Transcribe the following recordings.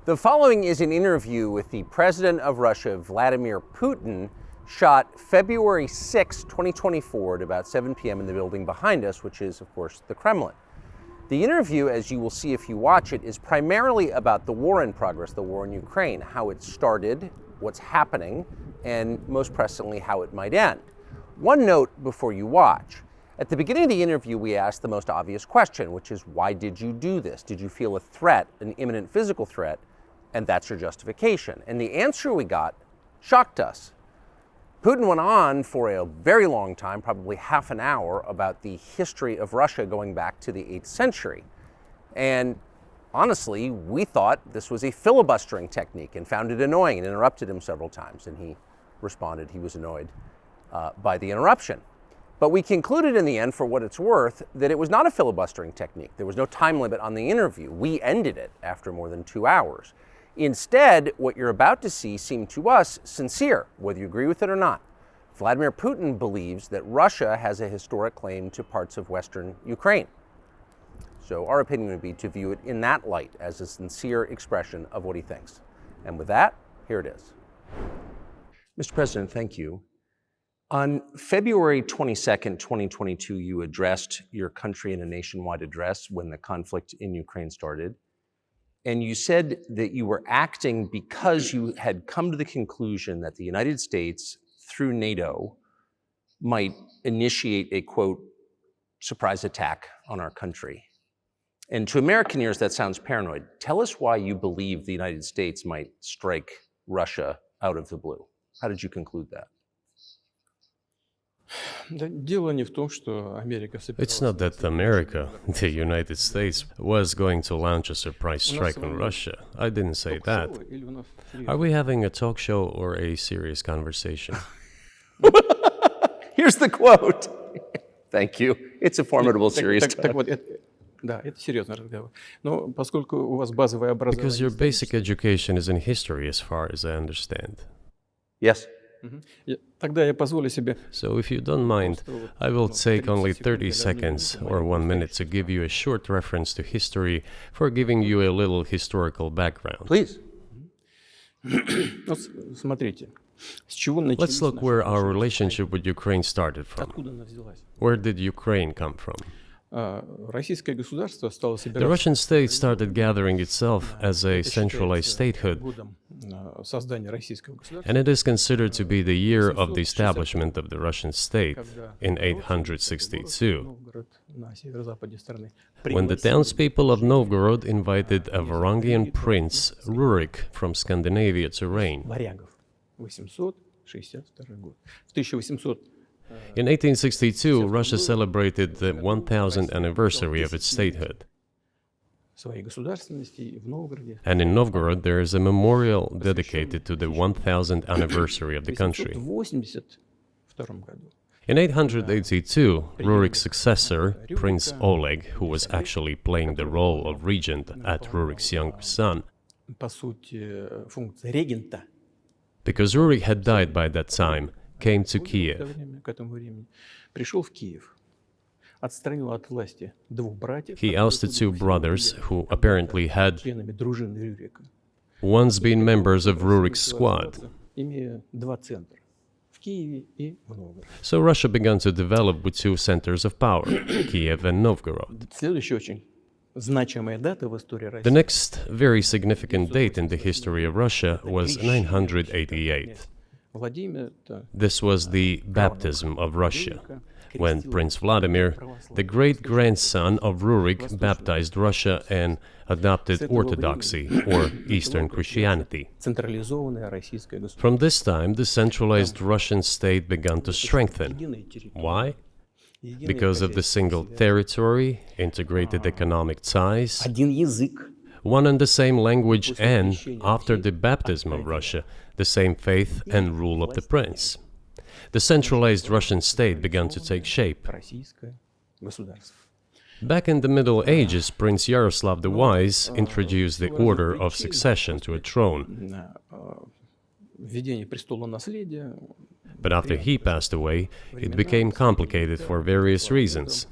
The following is an interview with the president of Russia, Vladimir Putin, shot February 6, 2024 at about 7 p.m. in the building behind us, which is, of course, the Kremlin. The interview, as you will see if you watch it, is primarily about the war in progress, the war in Ukraine, how it started, what's happening, and most pressingly, how it might end. One note before you watch. At the beginning of the interview, we asked the most obvious question, which is, why did you do this? Did you feel a threat, an imminent physical threat? And that's your justification. And the answer we got shocked us. Putin went on for a very long time, probably half an hour, about the history of Russia going back to the 8th century. And honestly, we thought this was a filibustering technique and found it annoying and interrupted him several times. And he responded he was annoyed by the interruption. But we concluded in the end, for what it's worth, that it was not a filibustering technique. There was no time limit on the interview. We ended it after more than 2 hours. Instead, what you're about to see seemed to us sincere, whether you agree with it or not. Vladimir Putin believes that Russia has a historic claim to parts of Western Ukraine. So our opinion would be to view it in that light, as a sincere expression of what he thinks. And with that, here it is. Mr. President, thank you. On February 22nd, 2022, you addressed your country in a nationwide address when the conflict in Ukraine started. And you said that you were acting because you had come to the conclusion that the United States, through NATO, might initiate a, quote, surprise attack on our country. And to American ears, that sounds paranoid. Tell us why you believe the United States might strike Russia out of the blue. How did you conclude that? It's not that America, the United States, was going to launch a surprise strike on Russia. I didn't say that. Are we having a talk show or a serious conversation? Here's the quote. Thank you. It's a formidable, serious talk. Because your basic education is in history, as far as I understand. Yes. So if you don't mind, I will take only 30 seconds or 1 minute to give you a short reference to history for giving you a little historical background. Please. Let's look where our relationship with Ukraine started from. Where did Ukraine come from? The Russian state started gathering itself as a centralized statehood, and it is considered to be the year of the establishment of the Russian state in 862, when the townspeople of Novgorod invited a Varangian prince, Rurik, from Scandinavia to reign. In 1862, Russia celebrated the 1000th anniversary of its statehood. And in Novgorod, there is a memorial dedicated to the 1000th anniversary of the country. In 882, Rurik's successor, Prince Oleg, who was actually playing the role of regent at Rurik's younger son, because Rurik had died by that time, came to Kiev. He ousted two brothers who apparently had once been members of Rurik's squad. So Russia began to develop with two centers of power, Kiev and Novgorod. The next very significant date in the history of Russia was 988. This was the baptism of Russia, when Prince Vladimir, the great-grandson of Rurik, baptized Russia and adopted Orthodoxy, or Eastern Christianity. From this time, the centralized Russian state began to strengthen. Why? Because of the single territory, integrated economic ties, one and the same language, and, after the baptism of Russia, the same faith and rule of the prince. The centralized Russian state began to take shape. Back in the Middle Ages, Prince Yaroslav the Wise introduced the order of succession to a throne. But after he passed away, it became complicated for various reasons.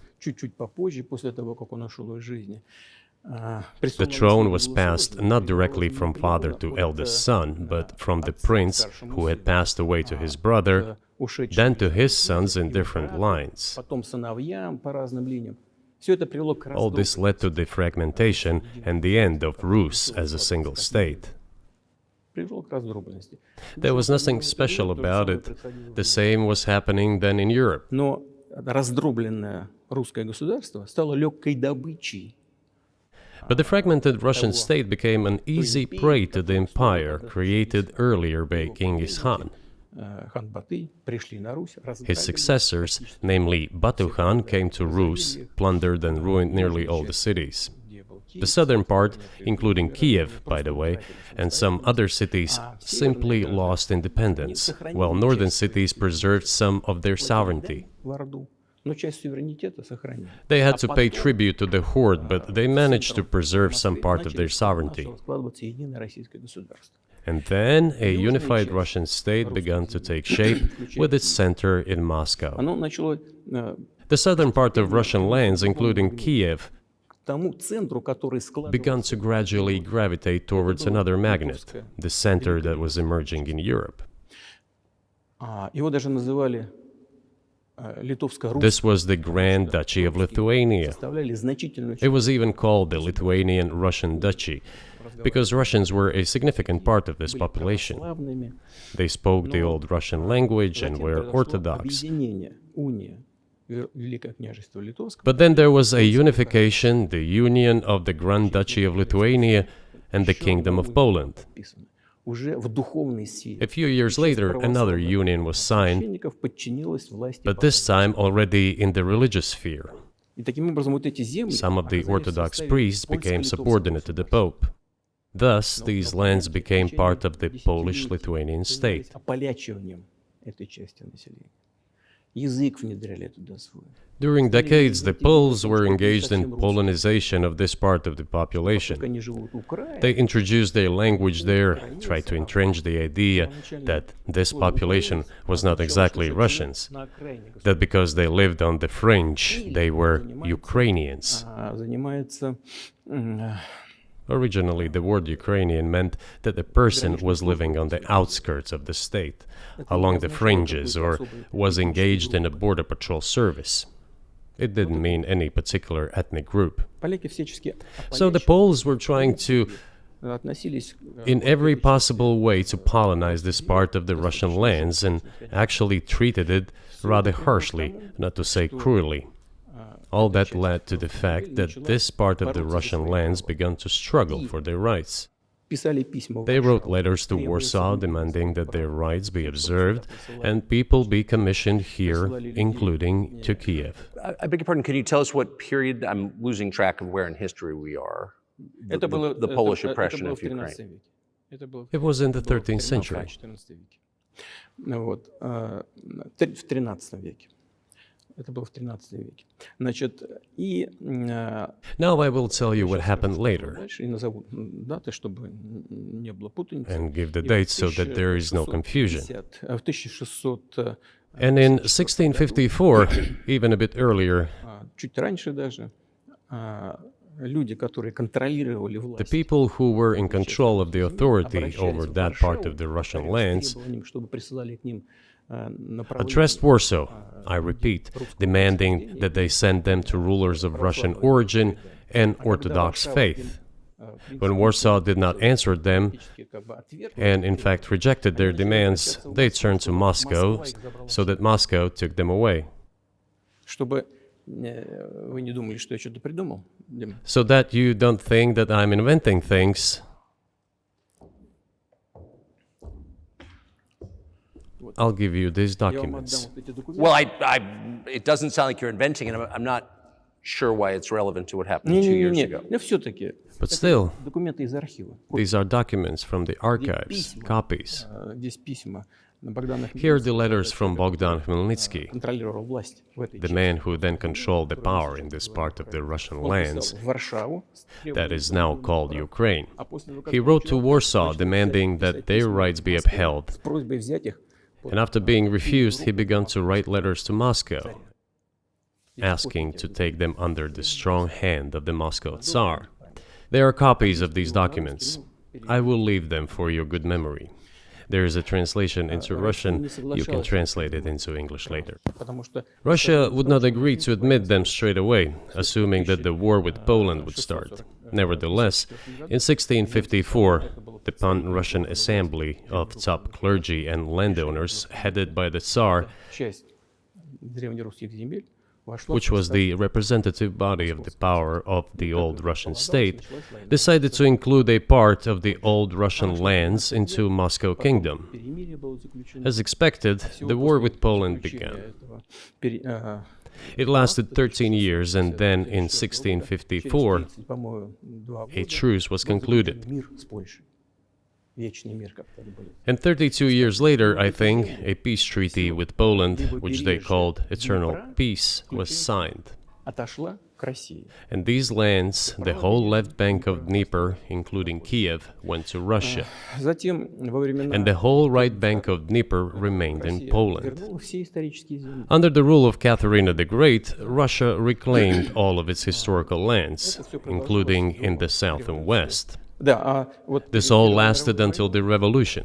The throne was passed not directly from father to eldest son, but from the prince who had passed away to his brother, then to his sons in different lines. All this led to the fragmentation and the end of Rus as a single state. There was nothing special about it. The same was happening then in Europe. But the fragmented Russian state became an easy prey to the empire created earlier by Genghis Khan. His successors, namely Batu Khan, came to Rus, plundered and ruined nearly all the cities. The southern part, including Kiev, by the way, and some other cities, simply lost independence, while northern cities preserved some of their sovereignty. They had to pay tribute to the horde, but they managed to preserve some part of their sovereignty. And then a unified Russian state began to take shape with its center in Moscow. The southern part of Russian lands, including Kiev, began to gradually gravitate towards another magnet, the center that was emerging in Europe. This was the Grand Duchy of Lithuania. It was even called the Lithuanian-Russian Duchy, because Russians were a significant part of this population. They spoke the old Russian language and were Orthodox. But then there was a unification, the union of the Grand Duchy of Lithuania and the Kingdom of Poland. A few years later, another union was signed, but this time already in the religious sphere. Some of the Orthodox priests became subordinate to the Pope. Thus, these lands became part of the Polish-Lithuanian state. During decades, the Poles were engaged in Polonization of this part of the population. They introduced their language there, tried to entrench the idea that this population was not exactly Russians, that because they lived on the fringe, they were Ukrainians. Originally, the word Ukrainian meant that a person was living on the outskirts of the state, along the fringes, or was engaged in a border patrol service. It didn't mean any particular ethnic group. So the Poles were trying to, in every possible way, to colonize this part of the Russian lands, and actually treated it rather harshly, not to say cruelly. All that led to the fact that this part of the Russian lands began to struggle for their rights. They wrote letters to Warsaw demanding that their rights be observed and people be commissioned here, including to Kiev. I beg your pardon, can you tell us what period? I'm losing track of where in history we are. The Polish oppression of Ukraine. It was in the 13th century. Now I will tell you what happened later and give the dates so that there is no confusion. And in 1654, even a bit earlier, the people who were in control of the authority over that part of the Russian lands addressed Warsaw, I repeat, demanding that they send them to rulers of Russian origin and Orthodox faith. When Warsaw did not answer them, and in fact rejected their demands, they turned to Moscow, so that Moscow took them away. So that you don't think that I'm inventing things, I'll give you these documents. Well, it doesn't sound like you're inventing it. I'm not sure why it's relevant to what happened 2 years ago. But still, these are documents from the archives, copies. Here are the letters from Bogdan Khmelnytsky, the man who then controlled the power in this part of the Russian lands that is now called Ukraine. He wrote to Warsaw demanding that their rights be upheld. And after being refused, he began to write letters to Moscow, asking to take them under the strong hand of the Moscow Tsar. There are copies of these documents. I will leave them for your good memory. There is a translation into Russian. You can translate it into English later. Russia would not agree to admit them straight away, assuming that the war with Poland would start. Nevertheless, in 1654, the Pan-Russian Assembly of top clergy and landowners, headed by the Tsar, which was the representative body of the power of the old Russian state, decided to include a part of the old Russian lands into Moscow Kingdom. As expected, the war with Poland began. It lasted 13 years, and then in 1654, a truce was concluded. And 32 years later, I think, a peace treaty with Poland, which they called Eternal Peace, was signed. And these lands, the whole left bank of Dnieper, including Kiev, went to Russia. And the whole right bank of Dnieper remained in Poland. Under the rule of Catherine the Great, Russia reclaimed all of its historical lands, including in the south and west. This all lasted until the revolution.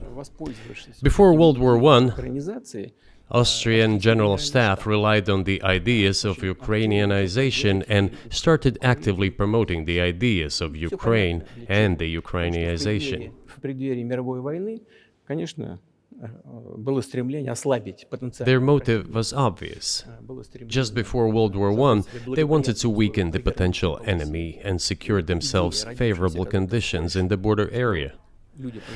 Before World War I, Austrian General Staff relied on the ideas of Ukrainianization and started actively promoting the ideas of Ukraine and the Ukrainianization. Their motive was obvious. Just before World War I, they wanted to weaken the potential enemy and secure themselves favorable conditions in the border area.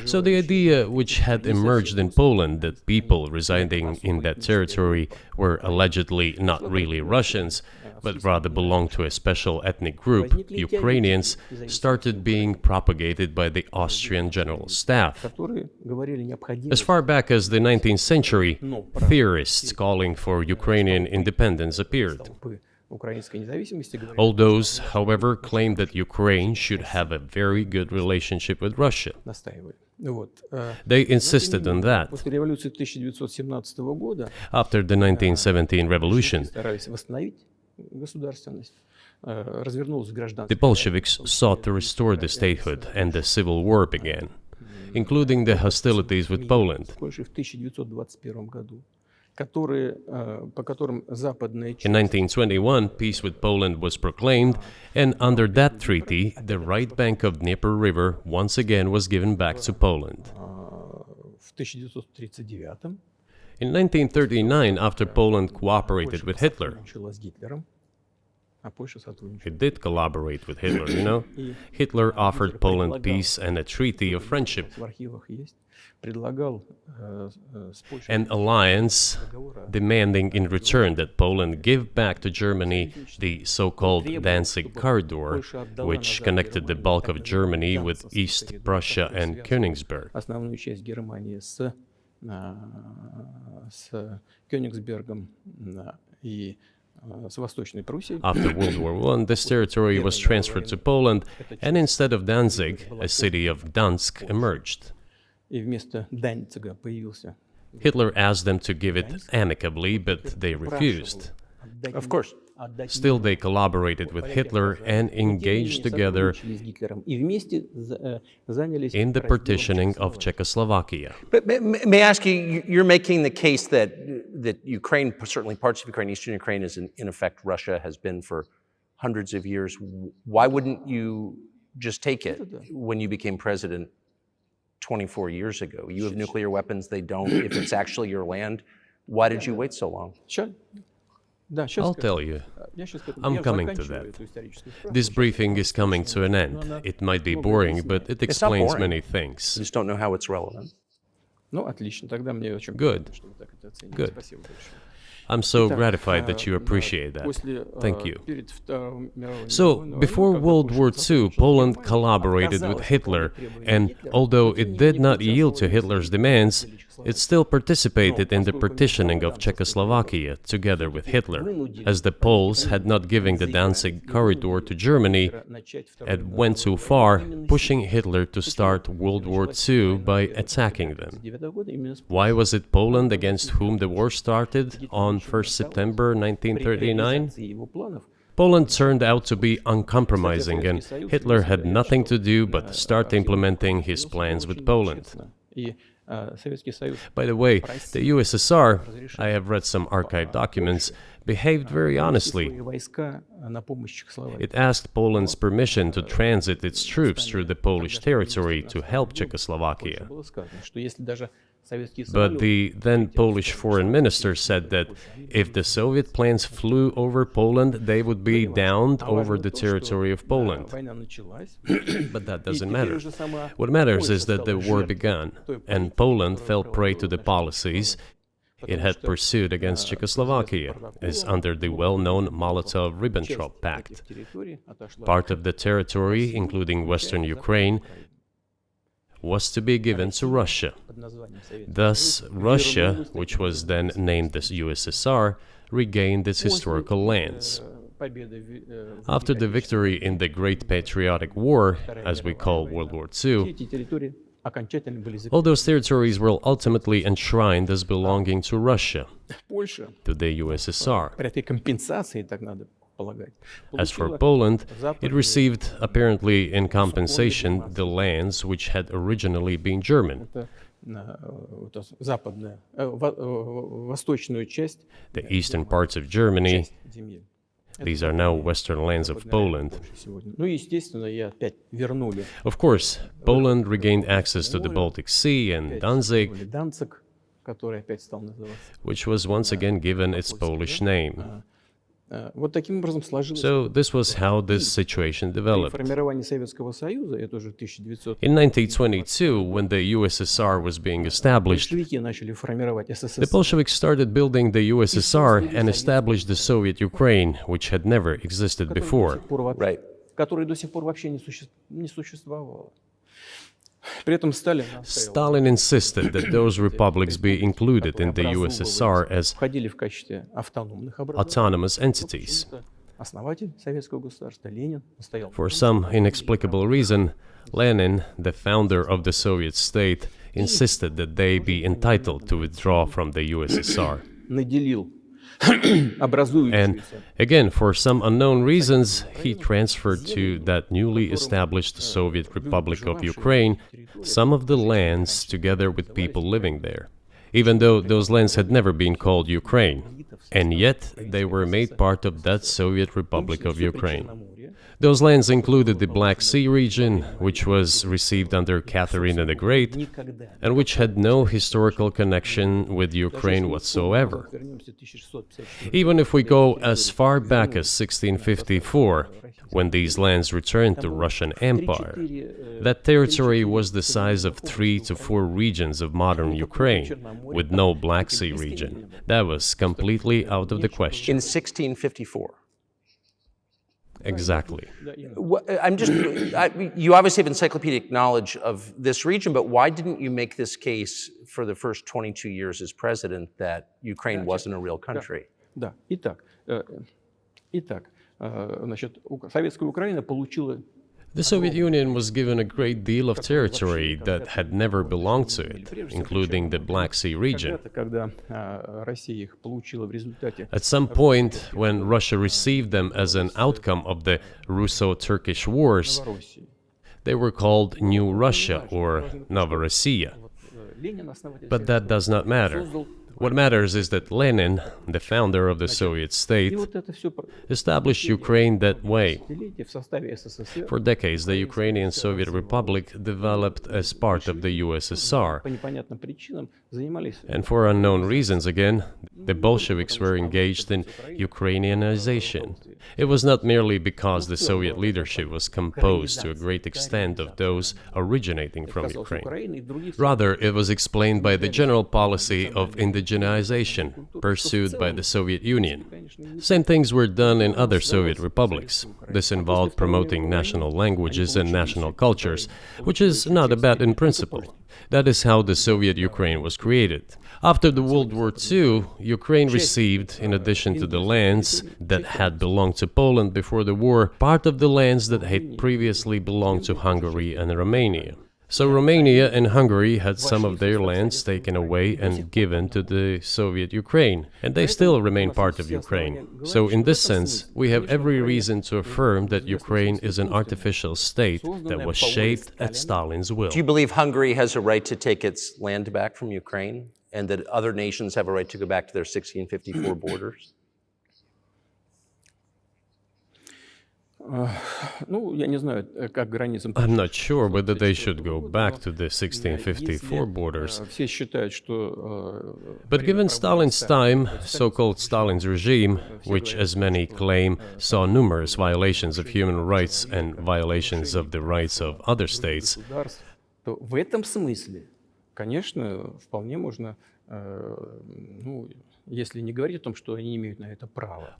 So the idea which had emerged in Poland that people residing in that territory were allegedly not really Russians, but rather belonged to a special ethnic group, Ukrainians, started being propagated by the Austrian General Staff. As far back as the 19th century, theorists calling for Ukrainian independence appeared. All those, however, claimed that Ukraine should have a very good relationship with Russia. They insisted on that. After the 1917 revolution, the Bolsheviks sought to restore the statehood, and the civil war began, including the hostilities with Poland. In 1921, peace with Poland was proclaimed, and under that treaty, the right bank of Dnieper River once again was given back to Poland. In 1939, after Poland cooperated with Hitler, it did collaborate with Hitler, you know? Hitler offered Poland peace and a treaty of friendship, an alliance demanding in return that Poland give back to Germany the so-called Danzig corridor, which connected the bulk of Germany with East Prussia and Königsberg. After World War I, this territory was transferred to Poland, and instead of Danzig, a city of Gdansk emerged. Hitler asked them to give it amicably, but they refused. Of course. Still, they collaborated with Hitler and engaged together in the partitioning of Czechoslovakia. But may I ask you, you're making the case that Ukraine, certainly parts of Ukraine, eastern Ukraine, is in effect Russia, has been for hundreds of years. Why wouldn't you just take it when you became president 24 years ago? You have nuclear weapons, they don't. If it's actually your land, why did you wait so long? I'll tell you. I'm coming to that. This briefing is coming to an end. It might be boring, but it explains many things. I just don't know how it's relevant. Good. Good. I'm so gratified that you appreciate that. Thank you. So, before World War II, Poland collaborated with Hitler, and although it did not yield to Hitler's demands, it still participated in the partitioning of Czechoslovakia together with Hitler, as the Poles had not given the Danzig corridor to Germany and went too far, pushing Hitler to start World War II by attacking them. Why was it Poland against whom the war started on 1st September 1939? Poland turned out to be uncompromising, and Hitler had nothing to do but start implementing his plans with Poland. By the way, the USSR, I have read some archive documents, behaved very honestly. It asked Poland's permission to transit its troops through the Polish territory to help Czechoslovakia. But the then Polish foreign minister said that if the Soviet planes flew over Poland, they would be downed over the territory of Poland. But that doesn't matter. What matters is that the war began, and Poland fell prey to the policies it had pursued against Czechoslovakia, as under the well-known Molotov-Ribbentrop Pact. Part of the territory, including western Ukraine, was to be given to Russia. Thus, Russia, which was then named as USSR, regained its historical lands. After the victory in the Great Patriotic War, as we call World War II, all those territories were ultimately enshrined as belonging to Russia, to the USSR. As for Poland, it received, apparently in compensation, the lands which had originally been German. The eastern parts of Germany, these are now western lands of Poland. Of course, Poland regained access to the Baltic Sea and Danzig, which was once again given its Polish name. So this was how this situation developed. In 1922, when the USSR was being established, the Bolsheviks started building the USSR and established the Soviet Ukraine, which had never existed before. Right. Stalin insisted that those republics be included in the USSR as autonomous entities. For some inexplicable reason, Lenin, the founder of the Soviet state, insisted that they be entitled to withdraw from the USSR. And again, for some unknown reasons, he transferred to that newly established Soviet Republic of Ukraine some of the lands together with people living there, even though those lands had never been called Ukraine, and yet they were made part of that Soviet Republic of Ukraine. Those lands included the Black Sea region, which was received under Catherine the Great, and which had no historical connection with Ukraine whatsoever. Even if we go as far back as 1654, when these lands returned to Russian Empire, that territory was the size of 3 to 4 regions of modern Ukraine, with no Black Sea region. That was completely out of the question. In 1654. Exactly. You obviously have encyclopedic knowledge of this region, but why didn't you make this case for the first 22 years as president that Ukraine wasn't a real country? The Soviet Union was given a great deal of territory that had never belonged to it, including the Black Sea region. At some point, when Russia received them as an outcome of the Russo-Turkish Wars, they were called New Russia or Novorossiya. But that does not matter. What matters is that Lenin, the founder of the Soviet state, established Ukraine that way. For decades, the Ukrainian Soviet Republic developed as part of the USSR. And for unknown reasons, again, the Bolsheviks were engaged in Ukrainianization. It was not merely because the Soviet leadership was composed to a great extent of those originating from Ukraine. Rather, it was explained by the general policy of indigenization pursued by the Soviet Union. Same things were done in other Soviet republics. This involved promoting national languages and national cultures, which is not bad in principle. That is how the Soviet Ukraine was created. After the World War II, Ukraine received, in addition to the lands that had belonged to Poland before the war, part of the lands that had previously belonged to Hungary and Romania. So Romania and Hungary had some of their lands taken away and given to the Soviet Ukraine, and they still remain part of Ukraine. So in this sense, we have every reason to affirm that Ukraine is an artificial state that was shaped at Stalin's will. Do you believe Hungary has a right to take its land back from Ukraine, and that other nations have a right to go back to their 1654 borders? I'm not sure whether they should go back to the 1654 borders. But given Stalin's time, so-called Stalin's regime, which as many claim saw numerous violations of human rights and violations of the rights of other states,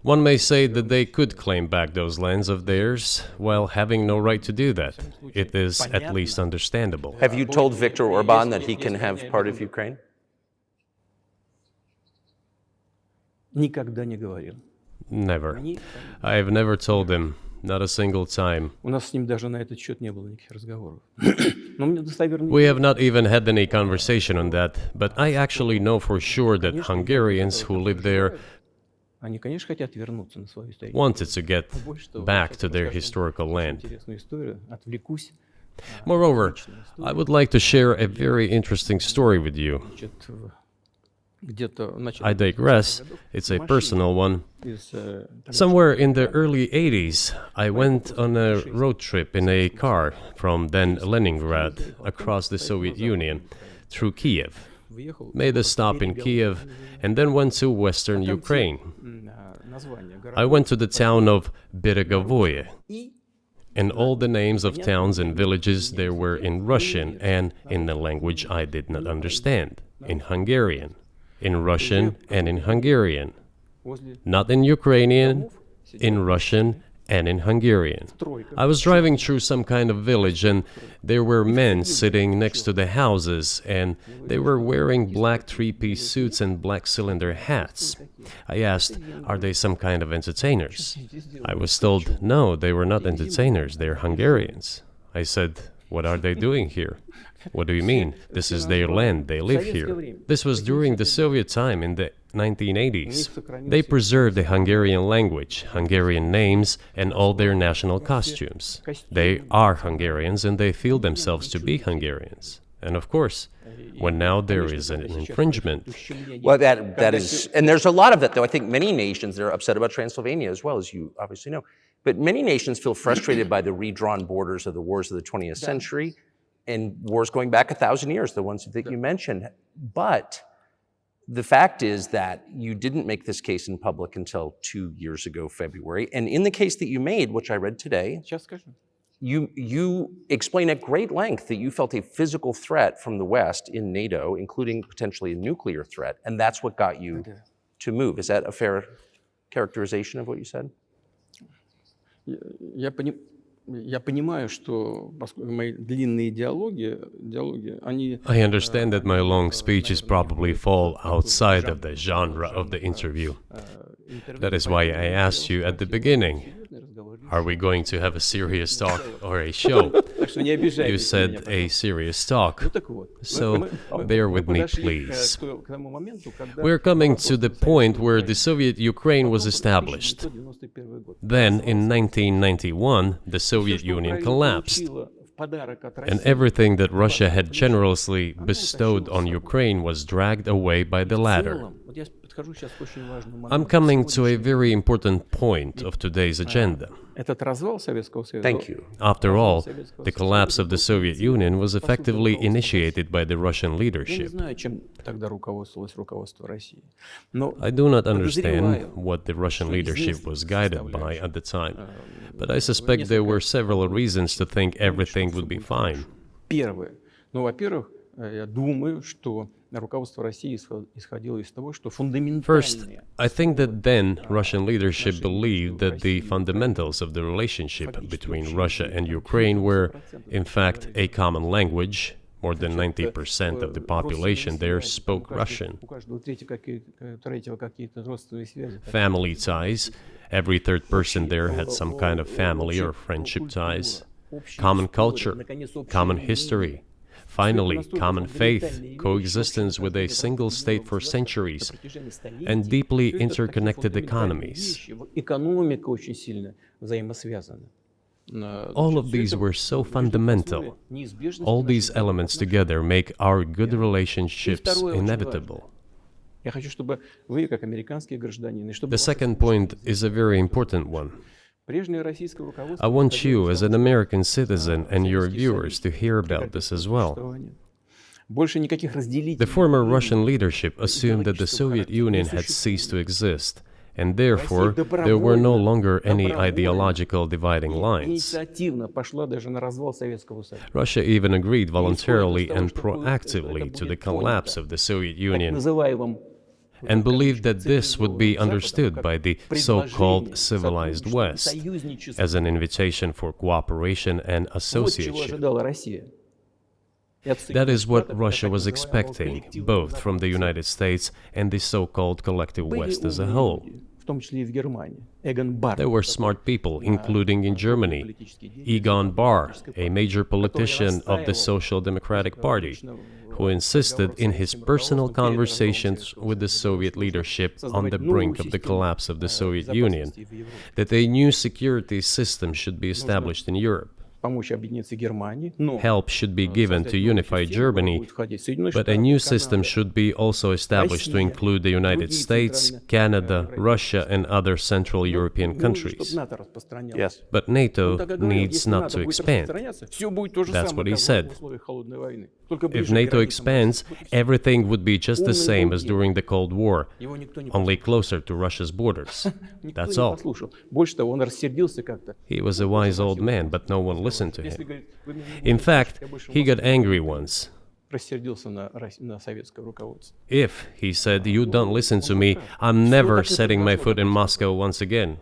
one may say that they could claim back those lands of theirs while having no right to do that. It is at least understandable. Have you told Viktor Orban that he can have part of Ukraine? Never. I have never told him, not a single time. We have not even had any conversation on that, but I actually know for sure that Hungarians who live there wanted to get back to their historical land. Moreover, I would like to share a very interesting story with you. I digress, it's a personal one. Somewhere in the early 80s, I went on a road trip in a car from then Leningrad across the Soviet Union through Kiev. Made a stop in Kiev and then went to western Ukraine. I went to the town of Beregovoye, and all the names of towns and villages there were in Russian and in the language I did not understand, in Hungarian. In Russian and in Hungarian. Not in Ukrainian, in Russian and in Hungarian. I was driving through some kind of village and there were men sitting next to the houses and they were wearing black three-piece suits and black cylinder hats. I asked, are they some kind of entertainers? I was told, no, they were not entertainers, they're Hungarians. I said, what are they doing here? What do you mean? This is their land, they live here. This was during the Soviet time in the 1980s. They preserved the Hungarian language, Hungarian names, and all their national costumes. They are Hungarians and they feel themselves to be Hungarians. And of course, when now there is an infringement. Well, that is, and there's a lot of that, though. I think many nations are upset about Transylvania as well, as you obviously know. But many nations feel frustrated by the redrawn borders of the wars of the 20th century. And wars going back 1,000 years, the ones that you mentioned. But the fact is that you didn't make this case in public until 2 years ago, February. And in the case that you made, which I read today, you explain at great length that you felt a physical threat from the West in NATO, including potentially a nuclear threat. And that's what got you to move. Is that a fair characterization of what you said? I understand that my long speeches probably fall outside of the genre of the interview. That is why I asked you at the beginning, are we going to have a serious talk or a show? You said a serious talk, so bear with me, please. We're coming to the point where the Soviet Ukraine was established. Then, in 1991, the Soviet Union collapsed, and everything that Russia had generously bestowed on Ukraine was dragged away by the latter. I'm coming to a very important point of today's agenda. Thank you. After all, the collapse of the Soviet Union was effectively initiated by the Russian leadership. I do not understand what the Russian leadership was guided by at the time, but I suspect there were several reasons to think everything would be fine. First, I think that then Russian leadership believed that the fundamentals of the relationship between Russia and Ukraine were, in fact, a common language. More than 90% of the population there spoke Russian. Family ties. Every third person there had some kind of family or friendship ties. Common culture, common history. Finally, common faith, coexistence with a single state for centuries, and deeply interconnected economies. All of these were so fundamental. All these elements together make our good relationships inevitable. The second point is a very important one. I want you, as an American citizen, and your viewers to hear about this as well. The former Russian leadership assumed that the Soviet Union had ceased to exist, and therefore there were no longer any ideological dividing lines. Russia even agreed voluntarily and proactively to the collapse of the Soviet Union, and believed that this would be understood by the so-called civilized West as an invitation for cooperation and association. That is what Russia was expecting, both from the United States and the so-called collective West as a whole. There were smart people, including in Germany, Egon Bahr, a major politician of the Social Democratic Party, who insisted in his personal conversations with the Soviet leadership on the brink of the collapse of the Soviet Union that a new security system should be established in Europe. Help should be given to unify Germany, but a new system should be also established to include the United States, Canada, Russia, and other Central European countries. Yes. But NATO needs not to expand. That's what he said. If NATO expands, everything would be just the same as during the Cold War, only closer to Russia's borders. That's all. He was a wise old man, but no one listened to him. In fact, he got angry once. If, he said, you don't listen to me, I'm never setting my foot in Moscow once again.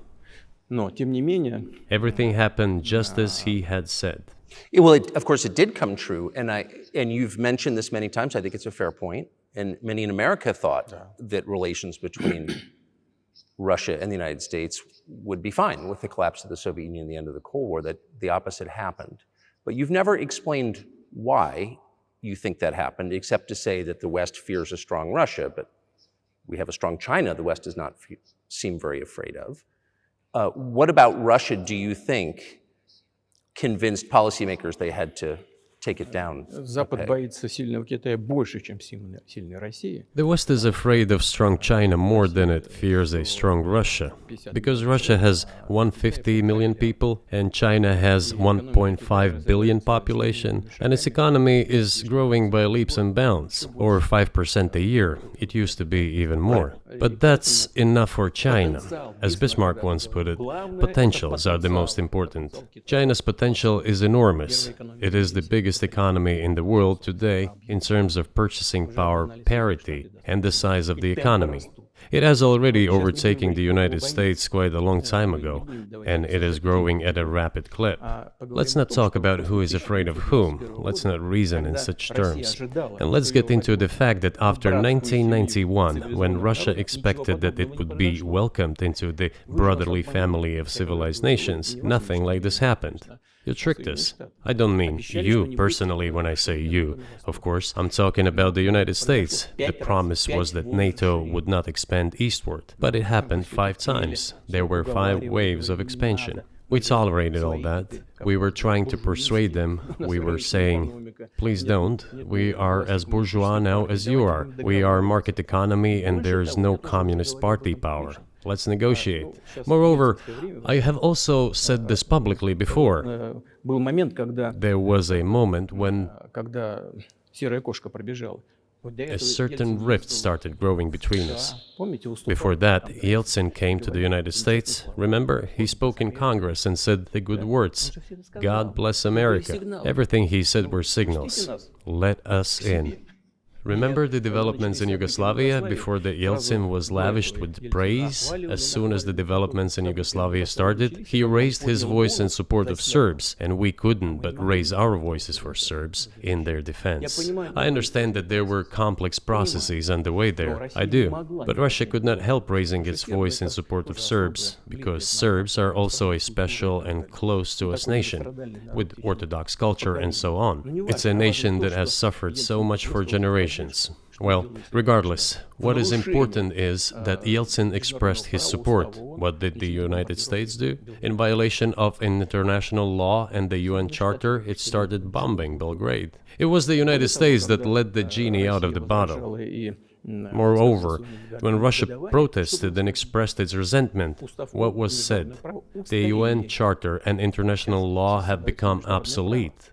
Everything happened just as he had said. Well, of course, it did come true, and you've mentioned this many times. I think it's a fair point, and many in America thought that relations between Russia and the United States would be fine with the collapse of the Soviet Union and the end of the Cold War, that the opposite happened. But you've never explained why you think that happened, except to say that the West fears a strong Russia, but we have a strong China the West does not seem very afraid of. What about Russia, do you think, convinced policymakers they had to take it down? The West is afraid of strong China more than it fears a strong Russia, because Russia has 150 million people and China has 1.5 billion population, and its economy is growing by leaps and bounds, or 5% a year. It used to be even more. But that's enough for China. As Bismarck once put it, potentials are the most important. China's potential is enormous. It is the biggest economy in the world today in terms of purchasing power parity and the size of the economy. It has already overtaken the United States quite a long time ago, and it is growing at a rapid clip. Let's not talk about who is afraid of whom. Let's not reason in such terms. And let's get into the fact that after 1991, when Russia expected that it would be welcomed into the brotherly family of civilized nations, nothing like this happened. You tricked us. I don't mean you personally when I say you. Of course, I'm talking about the United States. The promise was that NATO would not expand eastward, but it happened 5 times. There were 5 waves of expansion. We tolerated all that. We were trying to persuade them. We were saying, please don't. We are as bourgeois now as you are. We are market economy and there is no communist party power. Let's negotiate. Moreover, I have also said this publicly before. There was a moment when a certain rift started growing between us. Before that, Yeltsin came to the United States. Remember, he spoke in Congress and said the good words, God bless America. Everything he said were signals. Let us in. Remember the developments in Yugoslavia before the Yeltsin was lavished with praise? As soon as the developments in Yugoslavia started, he raised his voice in support of Serbs, and we couldn't but raise our voices for Serbs in their defense. I understand that there were complex processes underway there, I do, but Russia could not help raising its voice in support of Serbs, because Serbs are also a special and close to us nation, with Orthodox culture and so on. It's a nation that has suffered so much for generations. Well, regardless, what is important is that Yeltsin expressed his support. What did the United States do? In violation of international law and the UN Charter, it started bombing Belgrade. It was the United States that let the genie out of the bottle. Moreover, when Russia protested and expressed its resentment, what was said? The UN Charter and international law have become obsolete.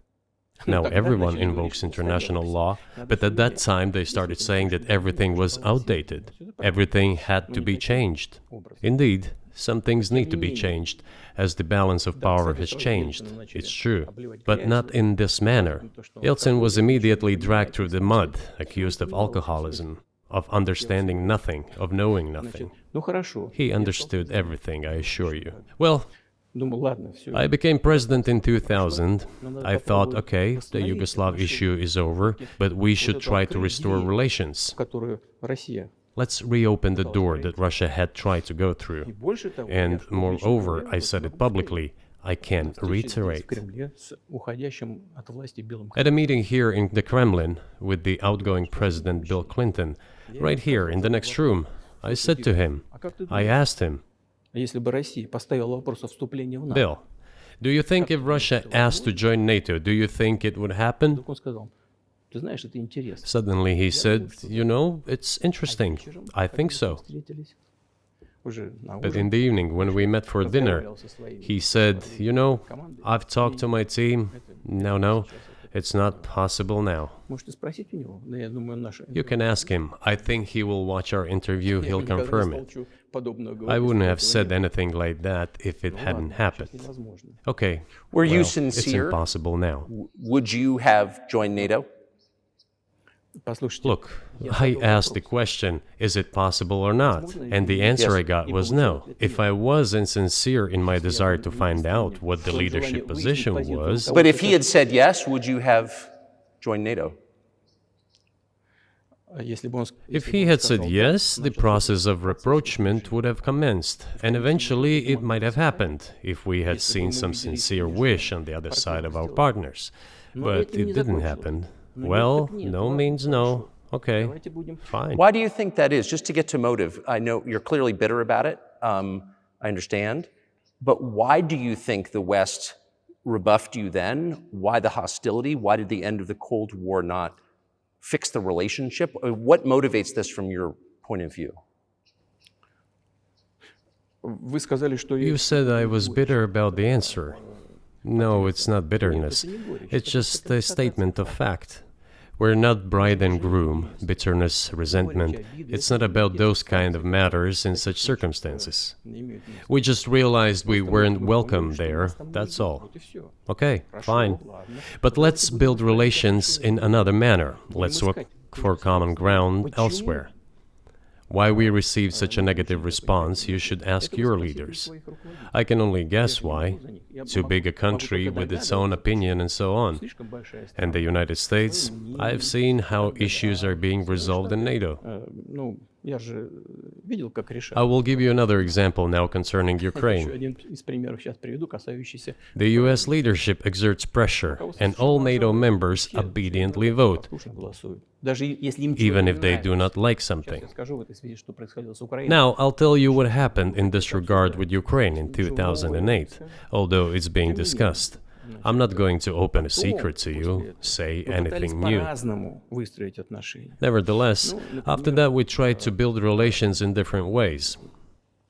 Now everyone invokes international law, but at that time they started saying that everything was outdated. Everything had to be changed. Indeed, some things need to be changed, as the balance of power has changed. It's true, but not in this manner. Yeltsin was immediately dragged through the mud, accused of alcoholism, of understanding nothing, of knowing nothing. He understood everything, I assure you. Well, I became president in 2000. I thought, okay, the Yugoslav issue is over, but we should try to restore relations. Let's reopen the door that Russia had tried to go through. And moreover, I said it publicly, I can reiterate. At a meeting here in the Kremlin with the outgoing President Bill Clinton, right here in the next room, I said to him, I asked him, Bill, do you think if Russia asked to join NATO, do you think it would happen? Suddenly he said, you know, it's interesting. I think so. But in the evening, when we met for dinner, he said, you know, I've talked to my team. No, it's not possible now. You can ask him. I think he will watch our interview. He'll confirm it. I wouldn't have said anything like that if it hadn't happened. Okay. Were you sincere? It's impossible now. Would you have joined NATO? Look, I asked the question, is it possible or not? And the answer I got was no. If I was insincere in my desire to find out what the leadership position was... But if he had said yes, would you have joined NATO? If he had said yes, the process of rapprochement would have commenced, and eventually it might have happened, if we had seen some sincere wish on the other side of our partners. But it didn't happen. Well, no means no. Okay, fine. Why do you think that is? Just to get to motive, I know you're clearly bitter about it. I understand. But why do you think the West rebuffed you then? Why the hostility? Why did the end of the Cold War not fix the relationship? What motivates this from your point of view? You said I was bitter about the answer. No, it's not bitterness. It's just a statement of fact. We're not bride and groom, bitterness, resentment. It's not about those kind of matters in such circumstances. We just realized we weren't welcome there, that's all. Okay, fine. But let's build relations in another manner. Let's look for common ground elsewhere. Why we received such a negative response, you should ask your leaders. I can only guess why. Too big a country with its own opinion and so on. And the United States, I've seen how issues are being resolved in NATO. I will give you another example now concerning Ukraine. The US leadership exerts pressure, and all NATO members obediently vote, even if they do not like something. Now, I'll tell you what happened in this regard with Ukraine in 2008, although it's being discussed. I'm not going to open a secret to you, say anything new. Nevertheless, after that we tried to build relations in different ways.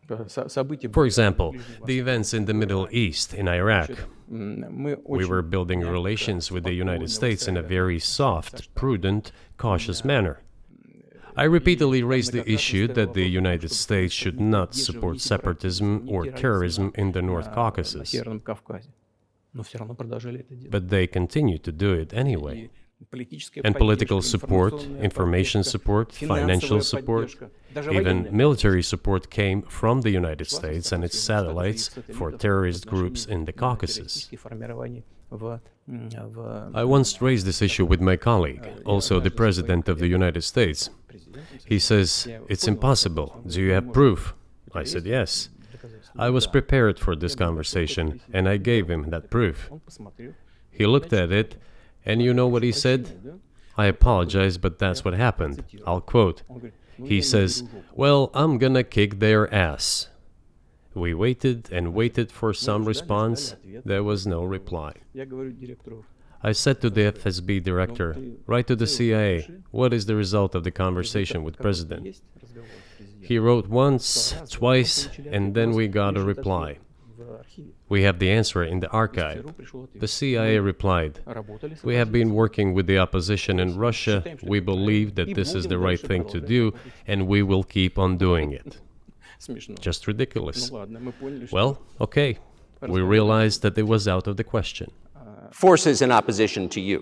For example, the events in the Middle East, in Iraq. We were building relations with the United States in a very soft, prudent, cautious manner. I repeatedly raised the issue that the United States should not support separatism or terrorism in the North Caucasus. But they continue to do it anyway. and political support, information support, financial support, even military support came from the United States and its satellites for terrorist groups in the Caucasus. I once raised this issue with my colleague, also the President of the United States. He says, "It's impossible. Do you have proof?" I said, "Yes." I was prepared for this conversation, and I gave him that proof. He looked at it, and you know what he said? "I apologize, but that's what happened." I'll quote. He says, "Well, I'm gonna kick their ass." We waited and waited for some response. There was no reply. I said to the FSB director, "Write to the CIA, what is the result of the conversation with President?" He wrote once, twice, and then we got a reply. We have the answer in the archive. The CIA replied, "We have been working with the opposition in Russia. We believe that this is the right thing to do, and we will keep on doing it." Just ridiculous. Well, okay. We realized that it was out of the question. Forces in opposition to you.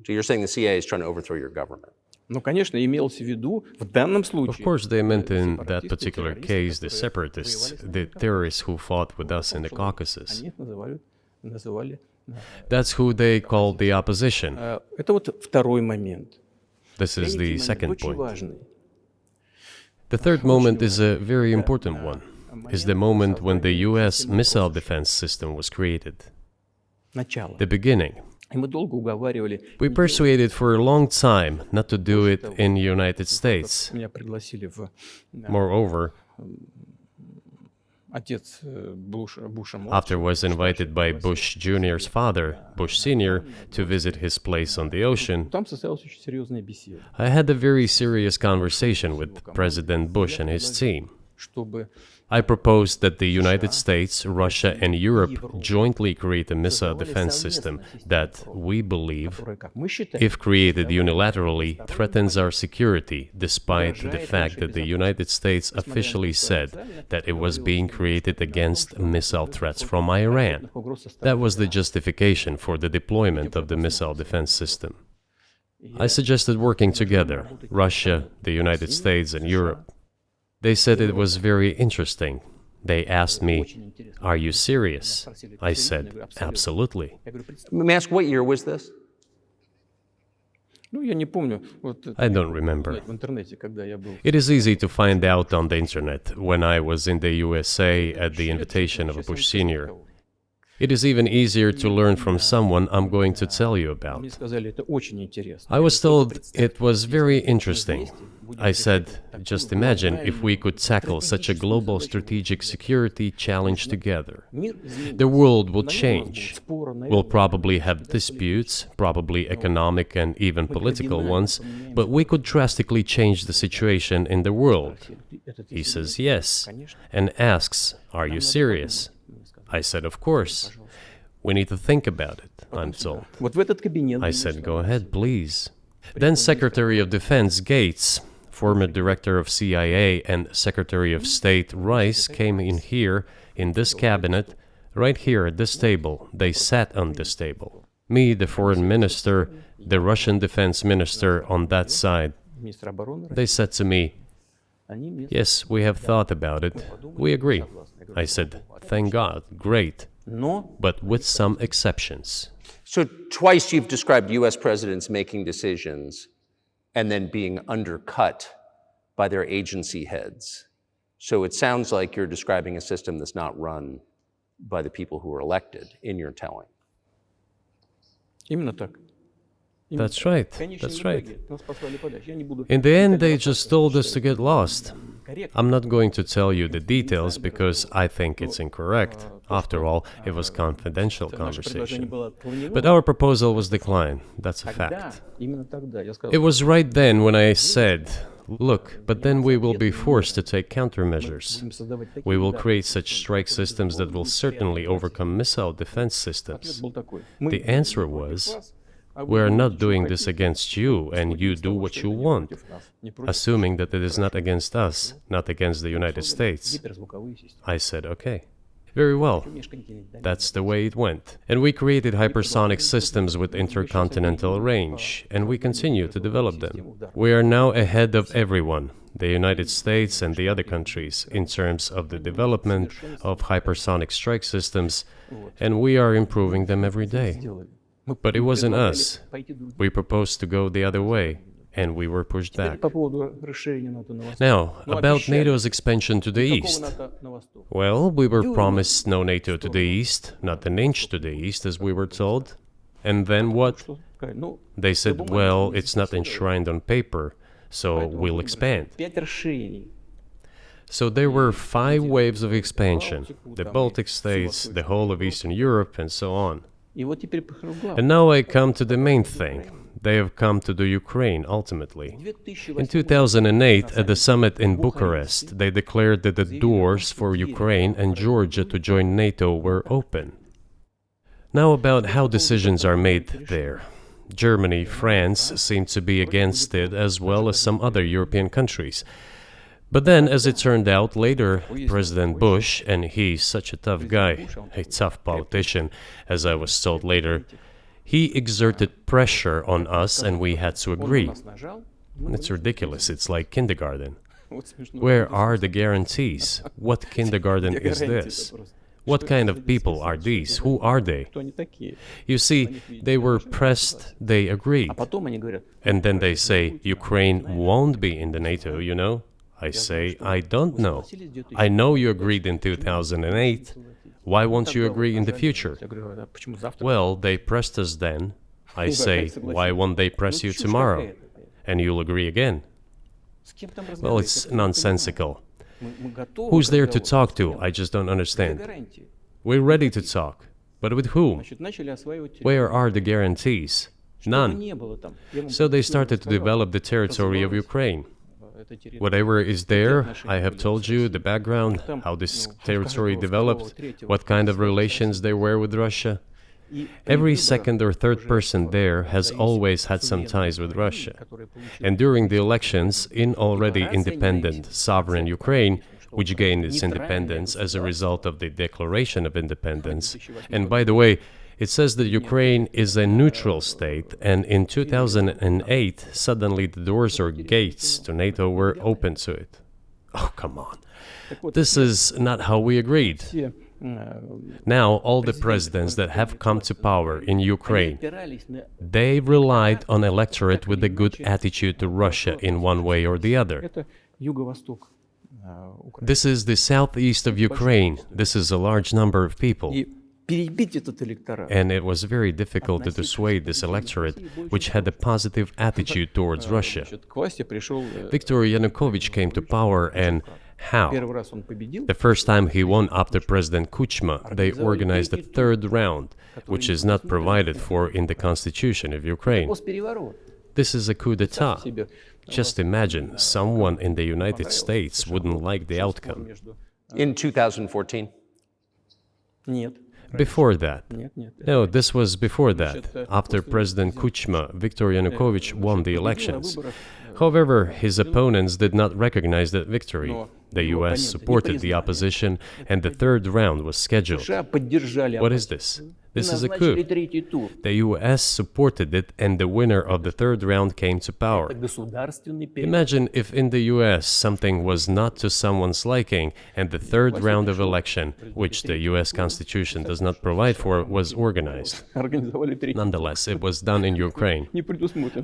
So you're saying the CIA is trying to overthrow your government? Ну, конечно, имелось в виду в данном случае. Of course, they meant in that particular case the separatists, the terrorists who fought with us in the Caucasus. Они их называли. That's who they called the opposition. Это вот второй момент. This is the second Очень point. важный. The third moment is a very important one. Is the moment when the US missile defense system was created. Начало. The beginning. И мы долго уговаривали. We persuaded for a long time not to do it in the United States. Меня пригласили в Moreover, отец Буша. after was invited by Bush Jr.'s father, Bush Sr., to visit his place on the ocean, Там состоялась очень серьезная беседа, I had a very serious conversation with President Bush and his team. чтобы I proposed that the United States, Russia, and Europe jointly create a missile defense system that, we believe, как мы считаем, if created unilaterally, threatens our security, despite the fact that the United States officially said that it was being created against missile threats from Iran. That was the justification for the deployment of the missile defense system. I suggested working together, Russia, the United States, and Europe. They said it was very interesting. They asked me, "Are you serious?" I said, "Absolutely." Let me ask, what year was this? ну, я не помню, вот I don't remember. в интернете, когда я был. It is easy to find out on the internet when I was in the USA at the invitation of Bush Sr. It is even easier to learn from someone I'm going to tell you about. Мне сказали, это очень интересно. I was told it was very interesting. I said, just imagine if we could tackle such a global strategic security challenge together. The world will change. We'll probably have disputes, probably economic and even political ones, but we could drastically change the situation in the world. He says yes, and asks, "Are you serious?" I said, "Of course. We need to think about it," I'm told. Вот в этот кабинет. I said, "Go ahead, please." Then Secretary of Defense Gates, former director of CIA, and Secretary of State Rice came in here, in this cabinet, right here at this table. They sat on this table. Me, the foreign minister, the Russian defense minister on that side. Министр обороны. They said to me, Они мне "Yes, we have thought about it. We agree." I said, "Thank God, great, Но but with some exceptions." So twice you've described US presidents making decisions and then being undercut by their agency heads. So it sounds like you're describing a system that's not run by the people who were elected in your telling. именно так. That's right, Конечно, that's в right. итоге нас послали подальше. Я не буду. In the end, they just told us to get lost. I'm not going to tell you the details because I think it's incorrect. After all, it was confidential Наше предложение conversation. было отклонено. But our proposal was declined. That's a Тогда, fact. именно тогда я сказал, It was right then when I said, "Look, but then we will be forced to take countermeasures. будем создавать такие We will удары. create such strike systems that will certainly overcome missile defense systems." Ответ был такой. Мы The answer was, "We are not doing this against you, and you do what you want," assuming that it is not against us, not against the United States. гиперзвуковые системы. I said, "Okay." Very well. That's the way it went. And we created hypersonic systems with intercontinental range, and we continue to develop them. We are now ahead of everyone, the United States and the other countries, in terms of the development of hypersonic strike systems, and we are improving them every day. But it wasn't us. We proposed to go the other way, and we were pushed back. Now, about NATO's expansion to the east. Well, we were promised no NATO to the east, not an inch to the east, as we were told. And then what? They said, well, it's not enshrined on paper, so we'll expand. So there were 5 waves of expansion: the Baltic states, the whole of Eastern Europe, and so on. And now I come to the main thing. They have come to the Ukraine, ultimately. In 2008, at the summit in Bucharest, they declared that the doors for Ukraine and Georgia to join NATO were open. Now about how decisions are made there. Germany, France seem to be against it, as well as some other European countries. But then, as it turned out later, President Bush, and he's such a tough guy, a tough politician, as I was told later, he exerted pressure on us and we had to agree. It's ridiculous, it's like kindergarten. Where are the guarantees? What kindergarten is this? What kind of people are these? Who are they? You see, they were pressed, they agreed. And then they say, Ukraine won't be in the NATO, you know? I say, I don't know. I know you agreed in 2008. Why won't you agree in the future? Well, they pressed us then. I say, why won't they press you tomorrow? And you'll agree again. Well, it's nonsensical. Who's there to talk to? I just don't understand. We're ready to talk. But with whom? Where are the guarantees? None. So they started to develop the territory of Ukraine. Whatever is there, I have told you the background, how this territory developed, what kind of relations there were with Russia. Every second or third person there has always had some ties with Russia. And during the elections, in already independent, sovereign Ukraine, which gained its independence as a result of the Declaration of Independence, and by the way, it says that Ukraine is a neutral state, and in 2008, suddenly the doors or gates to NATO were open to it. Oh, come on. This is not how we agreed. Now, all the presidents that have come to power in Ukraine, they relied on electorate with a good attitude to Russia in one way or the other. This is the southeast of Ukraine. This is a large number of people. And it was very difficult to dissuade this electorate, which had a positive attitude towards Russia. Viktor Yanukovych came to power, and how? The first time he won after President Kuchma, they organized a third round, which is not provided for in the constitution of Ukraine. This is a coup d'etat. Just imagine, someone in the United States wouldn't like the outcome. In 2014? Before that. No, this was before that. After President Kuchma, Viktor Yanukovych won the elections. However, his opponents did not recognize that victory. The US supported the opposition, and the third round was scheduled. What is this? This is a coup. The US supported it, and the winner of the third round came to power. Imagine if in the US something was not to someone's liking, and the third round of election, which the US Constitution does not provide for, was organized. Nonetheless, it was done in Ukraine.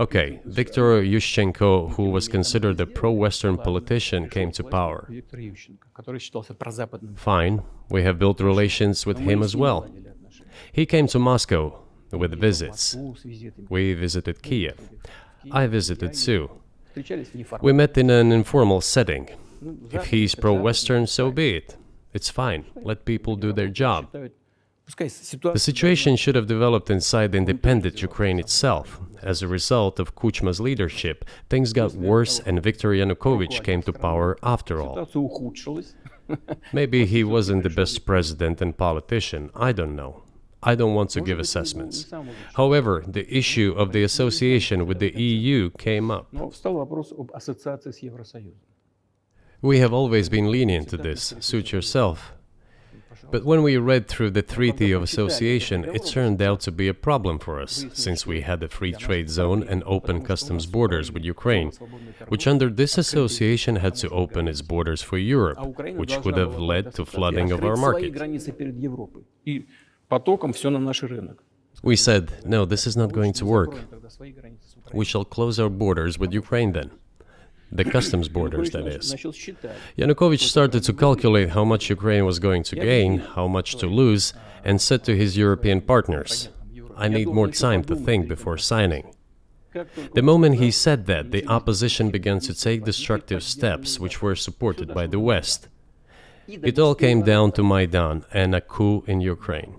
Okay, Viktor Yushchenko, who was considered a pro-Western politician, came to power. Fine, we have built relations with him as well. He came to Moscow with visits. We visited Kiev. I visited too. We met in an informal setting. If he's pro-Western, so be it. It's fine. Let people do their job. The situation should have developed inside the independent Ukraine itself. As a result of Kuchma's leadership, things got worse and Viktor Yanukovych came to power after all. Maybe he wasn't the best president and politician, I don't know. I don't want to give assessments. However, the issue of the association with the EU came up. We have always been lenient to this. Suit yourself. But when we read through the Treaty of Association, it turned out to be a problem for us, since we had a free trade zone and open customs borders with Ukraine, which under this association had to open its borders for Europe, which could have led to flooding of our market. We said, no, this is not going to work. We shall close our borders with Ukraine then. The customs borders, that is. Yanukovych started to calculate how much Ukraine was going to gain, how much to lose, and said to his European partners, I need more time to think before signing. The moment he said that, the opposition began to take destructive steps which were supported by the West. It all came down to Maidan and a coup in Ukraine.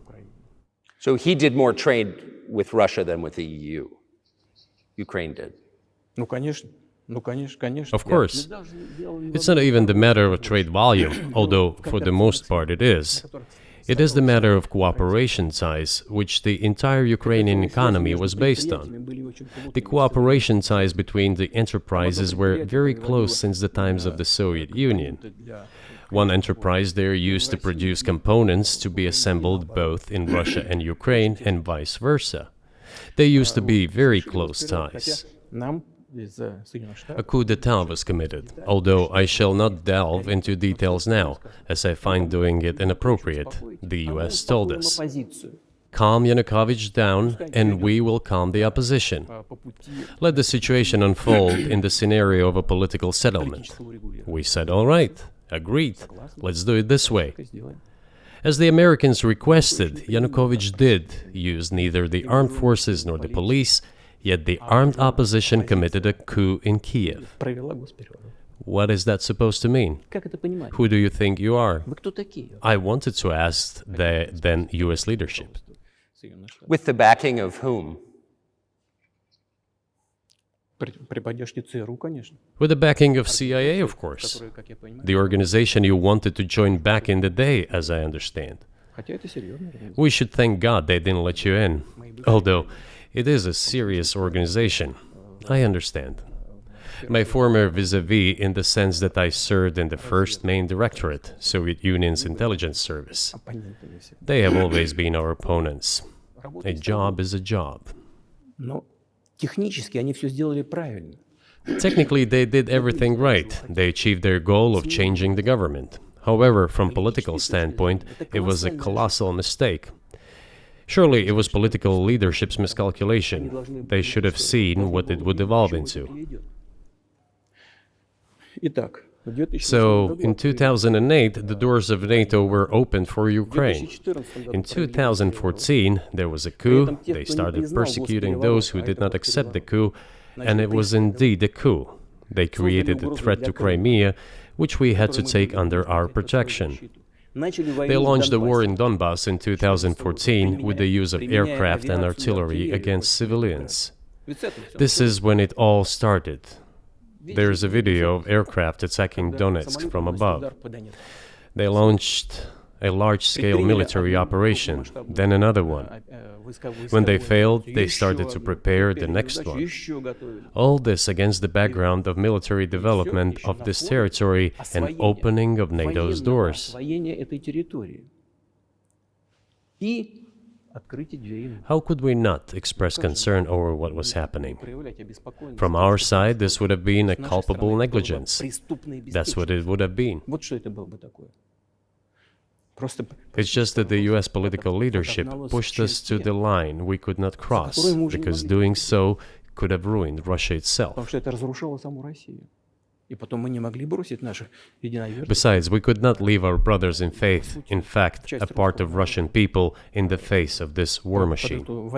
So he did more trade with Russia than with the EU. Ukraine did. Of course. It's not even the matter of trade volume, although for the most part it is. It is the matter of cooperation ties, which the entire Ukrainian economy was based on. The cooperation ties between the enterprises were very close since the times of the Soviet Union. One enterprise there used to produce components to be assembled both in Russia and Ukraine and vice versa. They used to be very close ties. A coup d'etat was committed, although I shall not delve into details now, as I find doing it inappropriate, the US told us. Calm Yanukovych down, and we will calm the opposition. Let the situation unfold in the scenario of a political settlement. We said, all right, agreed, let's do it this way. As the Americans requested, Yanukovych did use neither the armed forces nor the police, yet the armed opposition committed a coup in Kiev. What is that supposed to mean? Who do you think you are? I wanted to ask the then US leadership. With the backing of whom? With the backing of CIA, of course. The organization you wanted to join back in the day, as I understand. We should thank God they didn't let you in. Although, it is a serious organization. I understand. My former vis-a-vis in the sense that I served in the first main directorate, Soviet Union's intelligence service. They have always been our opponents. A job is a job. Technically, they did everything right. They achieved their goal of changing the government. However, from political standpoint, it was a colossal mistake. Surely it was political leadership's miscalculation. They should have seen what it would evolve into. So, in 2008, the doors of NATO were opened for Ukraine. In 2014, there was a coup. They started persecuting those who did not accept the coup, and it was indeed a coup. They created a threat to Crimea, which we had to take under our protection. They launched the war in Donbass in 2014 with the use of aircraft and artillery against civilians. This is when it all started. There is a video of aircraft attacking Donetsk from above. They launched a large-scale military operation, then another one. When they failed, they started to prepare the next one. All this against the background of military development of this territory and opening of NATO's doors. How could we not express concern over what was happening? From our side, this would have been a culpable negligence. That's what it would have been. It's just that the US political leadership pushed us to the line we could not cross, because doing so could have ruined Russia itself. Besides, we could not leave our brothers in faith, in fact, a part of Russian people, in the face of this war machine. But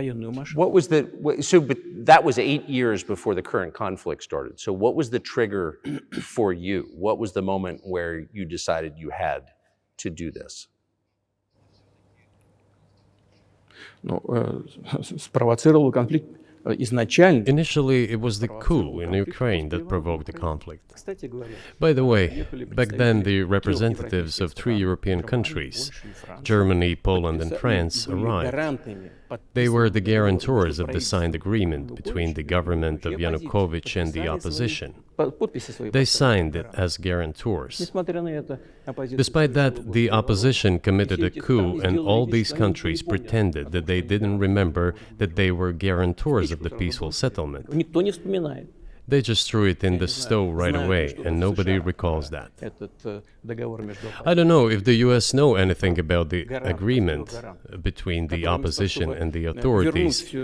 that was 8 years before the current conflict started. So what was the trigger for you? What was the moment where you decided you had to do this? Initially, it was the coup in Ukraine that provoked the conflict. By the way, back then the representatives of 3 European countries, Germany, Poland and France, arrived. They were the guarantors of the signed agreement between the government of Yanukovych and the opposition. подписи свои They поставили. signed it as guarantors. Несмотря на это, оппозиция Despite that, the opposition committed a Все эти coup, страны and сделали all вид, these что они countries не помнят pretended о that том, they что они didn't remember that they were guarantors of the печку peaceful settlement. Никто не вспоминает They just threw it in Я the не знаю, stove right знают ли away, что-то and в nobody США recalls про that. этот договор между I don't know if the US know anything оппозицией. about the agreement between the opposition and the authorities,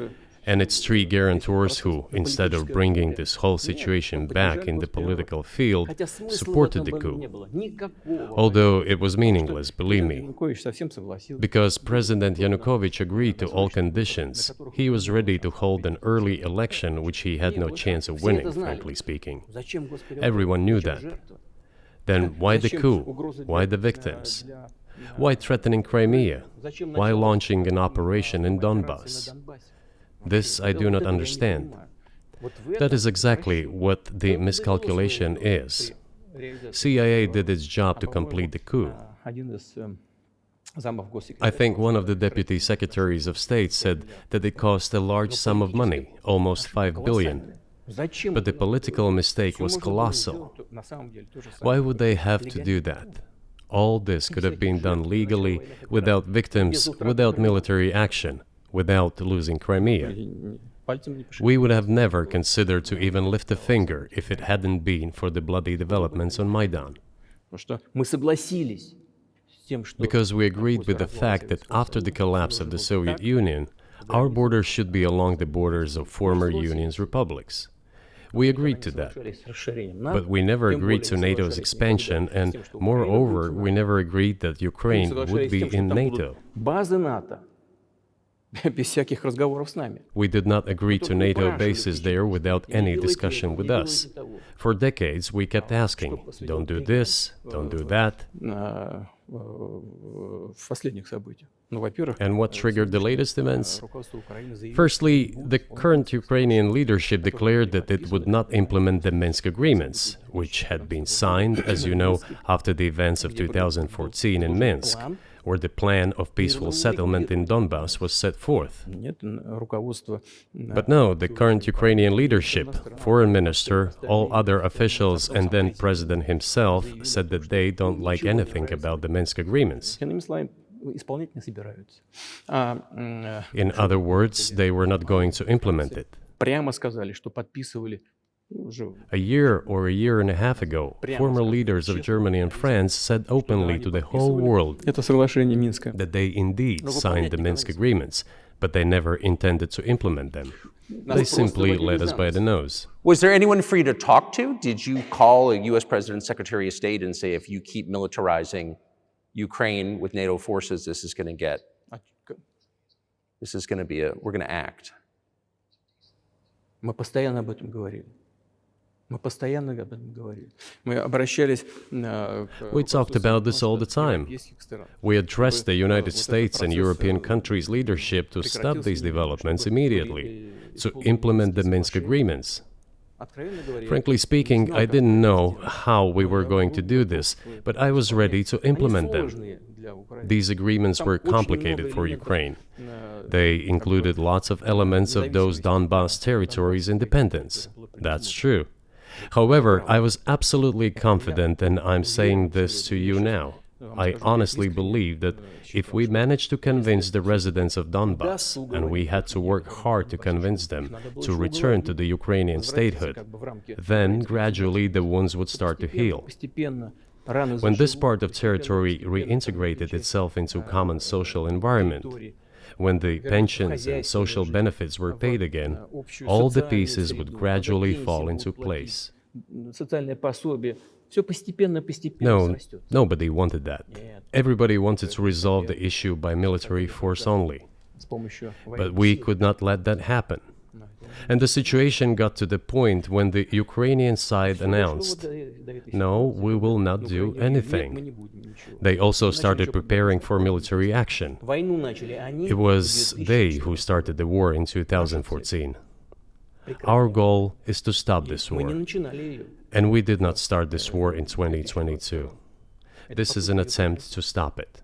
and its three guarantors who, instead of bringing this whole situation back in the political field, Хотя смысла в supported этом the не coup. было. Никакого. Although it was meaningless, believe me. Янукович совсем согласился. Because President Yanukovych agreed to all conditions, he was ready to hold an early election which he had no chance of winning, frankly speaking. Зачем, Господи, Everyone knew зачем that. жертва? Then why the Зачем coup? угрозы Why the для- victims? для- Why threatening Crimea? Зачем Why началась launching an operation in операция на Donbass? Донбассе? This I do Вот not этого я не understand. понимаю. Вот в That этом is exactly просчет. what the Он довел miscalculation свою is. при реализации. CIA did its job to А, complete the coup. один из замов I госсекретаря think one of the deputy secretaries of state said that it cost a large sum of money, almost 5 billion. колоссальный. Зачем? But the political mistake Всё was можно было colossal. сделать, на самом деле, то же самое. Why would they have to do that? All this could have been done legally, without victims, without military action, without losing Crimea. Пальцем не пошевелить. We would have never considered to even lift a finger if it hadn't been for the bloody developments on Maidan. Потому что мы согласились с тем, что Because we agreed with the fact that after the collapse of the Soviet Union, our borders should be along the borders of former Union's republics. We agreed to that. соглашались с расширением But НАТО, we never тем agreed более to NATO's соглашались expansion, никогда с and тем, что Украина moreover, будет в we НАТО. never agreed that Мы Ukraine would соглашались с be тем, что in там NATO. будут базы НАТО, без всяких разговоров с нами. We did not agree to NATO bases there without any discussion with us. For decades, we kept asking, don't do this, don't do that. В последних событиях. Ну, во-первых, And what triggered the latest events? руководство Украины заявило, Firstly, the current Ukrainian leadership declared that it would not implement the Minsk agreements, which had been signed, as you know, after the events of 2014 in Minsk, where the plan of peaceful settlement in Donbass was set forth. нет, руководство But no, the current Ukrainian leadership, foreign minister, all other officials, and then president himself said that they don't like anything about the Minsk agreements. иными словами, исполнять не собираются. In other words, they were not going to implement it. Прямо сказали, что подписывали уже A year or a year and a half ago, former leaders of Germany and France said openly to the whole world это соглашение Минска. that they indeed signed the Minsk agreements, but they never intended to implement them. They simply led us by the nose. Was there anyone for you to talk to? Did you call a U.S. President's Secretary of State and say, if you keep militarizing Ukraine with NATO forces, this is going to get, this is going to be we're going to act? Мы постоянно об этом говорили. Мы постоянно об этом говорили. Мы обращались к We talked about this all the time. европейских стран. We addressed the United States and European countries' leadership to stop these developments immediately, to implement the Minsk agreements. Откровенно говоря, Frankly speaking, I didn't know how we were going to do this, but I was ready to они implement them. сложные для Украины. These agreements were complicated for Ukraine. They included lots of elements of those Donbass territories' independence. That's true. However, I was absolutely confident, and I'm saying this to you now. I honestly believe that if we managed to convince the residents of Donbass, and we had to work hard to convince them to return to the Ukrainian statehood, then gradually the wounds would start to heal. Постепенно раны When this part of territory reintegrated itself into a common social environment, when the pensions and social benefits were paid again, all the pieces would gradually fall into place. социальное пособие, все постепенно No, растет. nobody wanted that. Everybody wanted to resolve the issue by military force only. С помощью But we could not let that happen. And the situation got to the point when the Ukrainian side announced, no, we will not do anything. They also started preparing for military action. Войну начали они. It was they who started the war in 2014. Our goal is to stop this Мы не war. начинали ее. And we did not start this war in 2022. This is an attempt to stop it.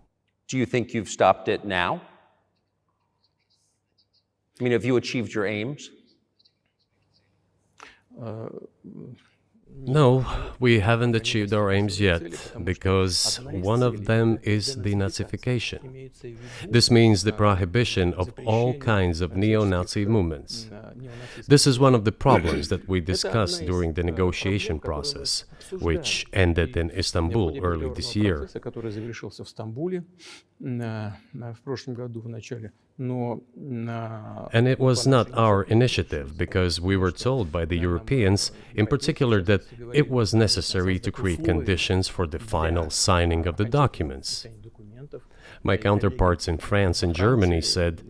Do you think you've stopped it now? I mean, have you achieved your aims? No, we haven't achieved our aims yet, because one of them is denazification. This means the prohibition of all kinds of neo-Nazi movements. This is one of the problems that we discussed during the negotiation process, which ended in Istanbul early this year. And it was not our initiative, because we were told by the Europeans, in particular, that it was necessary to create conditions for the final signing of the documents. My counterparts in France and Germany said,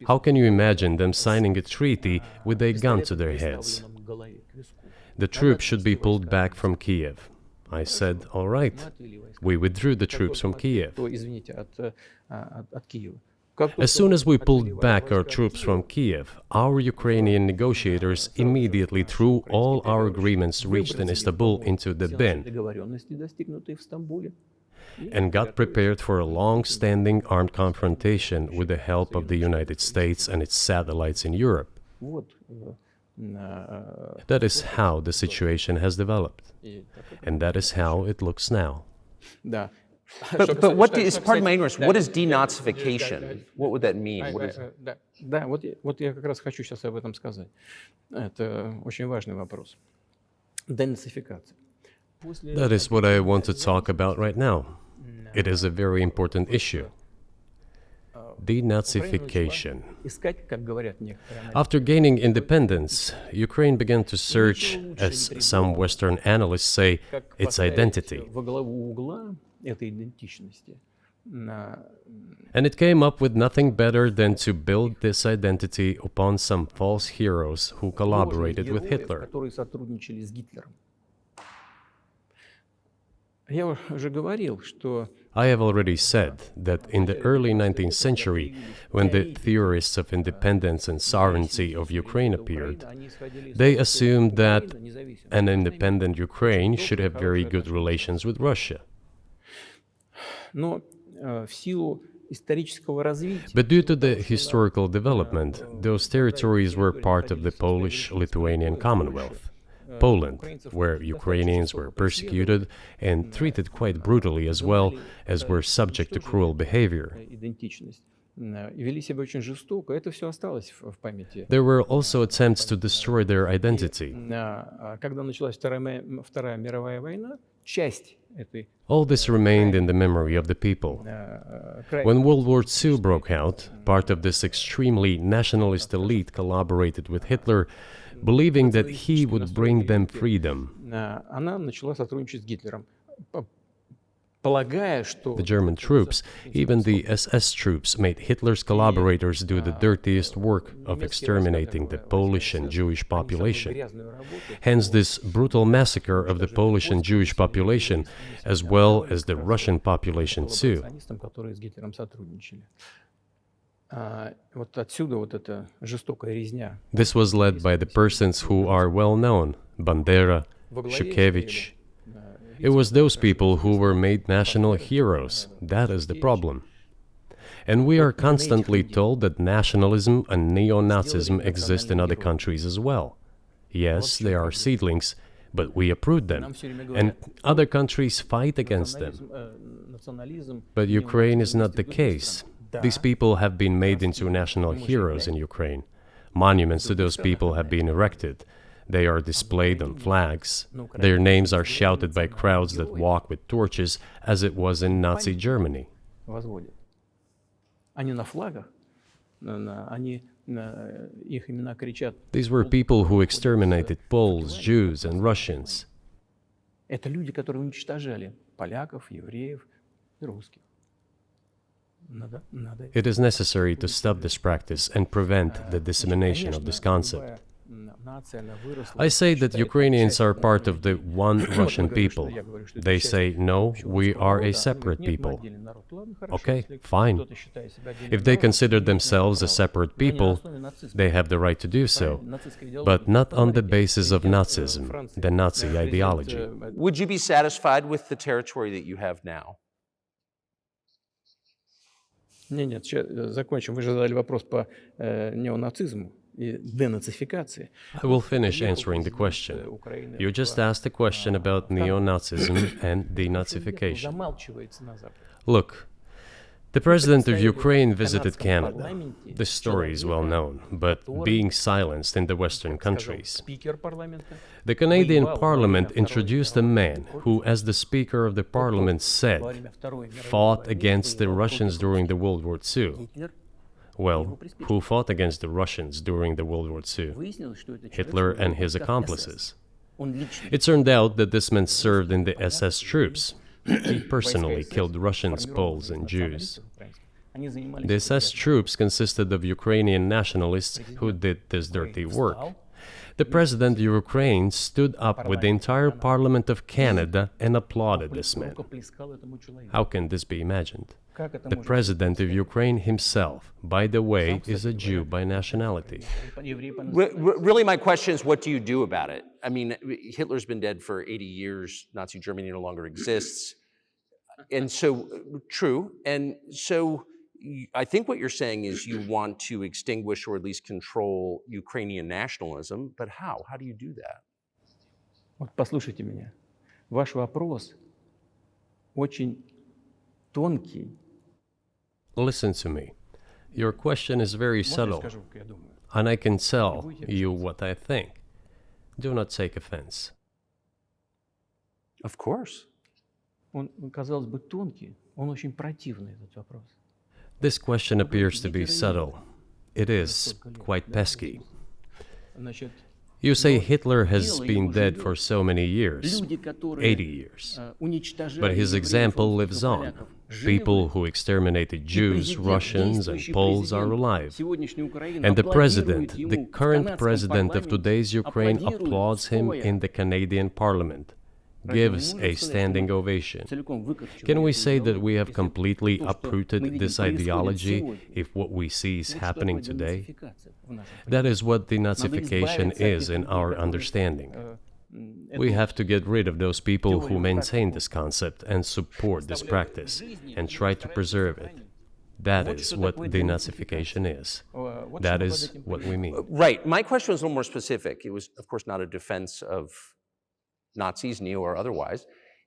"How can you imagine them signing a treaty with a gun to their heads? The troops should be pulled back from Kiev." I said, "All right." We withdrew the troops from Kiev. As soon as we pulled back our troops from Kiev, our Ukrainian negotiators immediately threw all our agreements reached in Istanbul into the bin and got prepared for a long-standing armed confrontation with the help of the United States and its satellites in Europe. That is how the situation has developed, and that is how it looks now. But what is, pardon my ignorance, what is denazification? What would that mean? What is... Да, вот я как раз хочу сейчас об этом сказать. Это очень важный вопрос. Денацификация. That is what I want to talk about right now. It is a very important issue. Denazification. After gaining independence, Ukraine began to search, as some Western analysts say, its identity. And it came up with nothing better than to build this identity upon some false heroes who collaborated with Hitler. I have already said that in the early 19th century, when the theorists of independence and sovereignty of Ukraine appeared, they assumed that an independent Ukraine should have very good relations with Russia. But due to the historical development, those territories were part of the Polish-Lithuanian Commonwealth, Poland, where Ukrainians were persecuted and treated quite brutally, as well as were subject to cruel behavior. There were also attempts to destroy their identity. All this remained in the memory of the people. When World War II broke out, part of this extremely nationalist elite collaborated with Hitler, believing that he would bring them freedom. The German troops, even the SS troops, made Hitler's collaborators do the dirtiest work of exterminating the Polish and Jewish population. Hence this brutal massacre of the Polish and Jewish population, as well as the Russian population too. This was led by the persons who are well known, Bandera, Shukevich. It was those people who were made national heroes. That is the problem. And we are constantly told that nationalism and neo-Nazism exist in other countries as well. Yes, they are seedlings, but we uproot them, and other countries fight against them. But Ukraine is not the case. These people have been made into national heroes in Ukraine. Monuments to those people have been erected. They are displayed on flags. Their names are shouted by crowds that walk with torches, as it was in Nazi Germany. These were people who exterminated Poles, Jews, and Russians. It is necessary to stop this practice and prevent the dissemination of this concept. I say that Ukrainians are part of the one Russian people. They say, no, we are a separate people. Okay, fine. If they consider themselves a separate people, they have the right to do so, but not on the basis of Nazism, the Nazi ideology. Would you be satisfied with the territory that you have now? Нет, закончим. Вы же задали вопрос по неонацизму. и денацификации. I will finish answering the question. You just asked a question about neo-Nazism and denazification. Замалчивается на Западе. Look, the president of Ukraine visited Canada. The story is well known, but being silenced in the Western countries. Спикер парламента. The Canadian Parliament introduced a man who, as the Speaker of the Parliament said, fought against the Russians during the World War II. Well, who fought against the Russians during the World War II? Выяснилось, что это человек, Hitler and his accomplices. он лично. It turned out that this man served in the SS troops. He personally killed Russians, Poles, and Jews. Они занимались The SS troops consisted of Ukrainian nationalists who did this dirty work. The president of Ukraine stood up with the entire Parliament of Canada and applauded this man. плескал этому человеку. How can this be imagined? Как это The может president of Ukraine himself, by the way, is a Jew by nationality. еврей по Really, my question is, what do you do about it? I mean, Hitler's been dead for 80 years. Nazi Germany no longer exists. And so, true. And so, I think what you're saying is you want to extinguish or at least control Ukrainian nationalism. But how? How do you do that? Вот послушайте меня. Ваш вопрос очень тонкий. Listen to me. Your question is very Можно я subtle, скажу, как я думаю? and I can tell you what I think. Do not take offense. Of course. Он, казалось бы, тонкий, он очень противный, этот вопрос. This question appears to be subtle. It is quite pesky. Значит, You say Hitler has been dead for so many years, люди, которые 80 years. уничтожали But his евреев, example русских и lives on. поляков, живы. People who exterminated И Jews, президент, Russians, and действующий Poles are президент alive. сегодняшней Украины And the аплодирует president, ему the в current канадском president of парламенте, today's Ukraine, аплодирует applauds him стоя. in the Canadian parliament, Разве gives мы можем a сказать, что standing мы ovation. целиком выкорчевали Can we эту say that идеологию, we have если completely то, что мы uprooted видим, this происходит ideology сегодня? if what we see is Вот что happening такое today? денацификация в нашем That is what Надо denazification избавиться от is тех in людей, our которые, understanding. эту We have to get rid of those people who теорию maintain практику this concept and support this оставляют в practice жизни and и try to стараются preserve it. сохранить. That Вот is что what такое denazification денацификация. is. Вот That что под is этим what we понимаем. mean. Right. My question was a little more specific. It was, of course, not a defense of Nazis, neo or otherwise.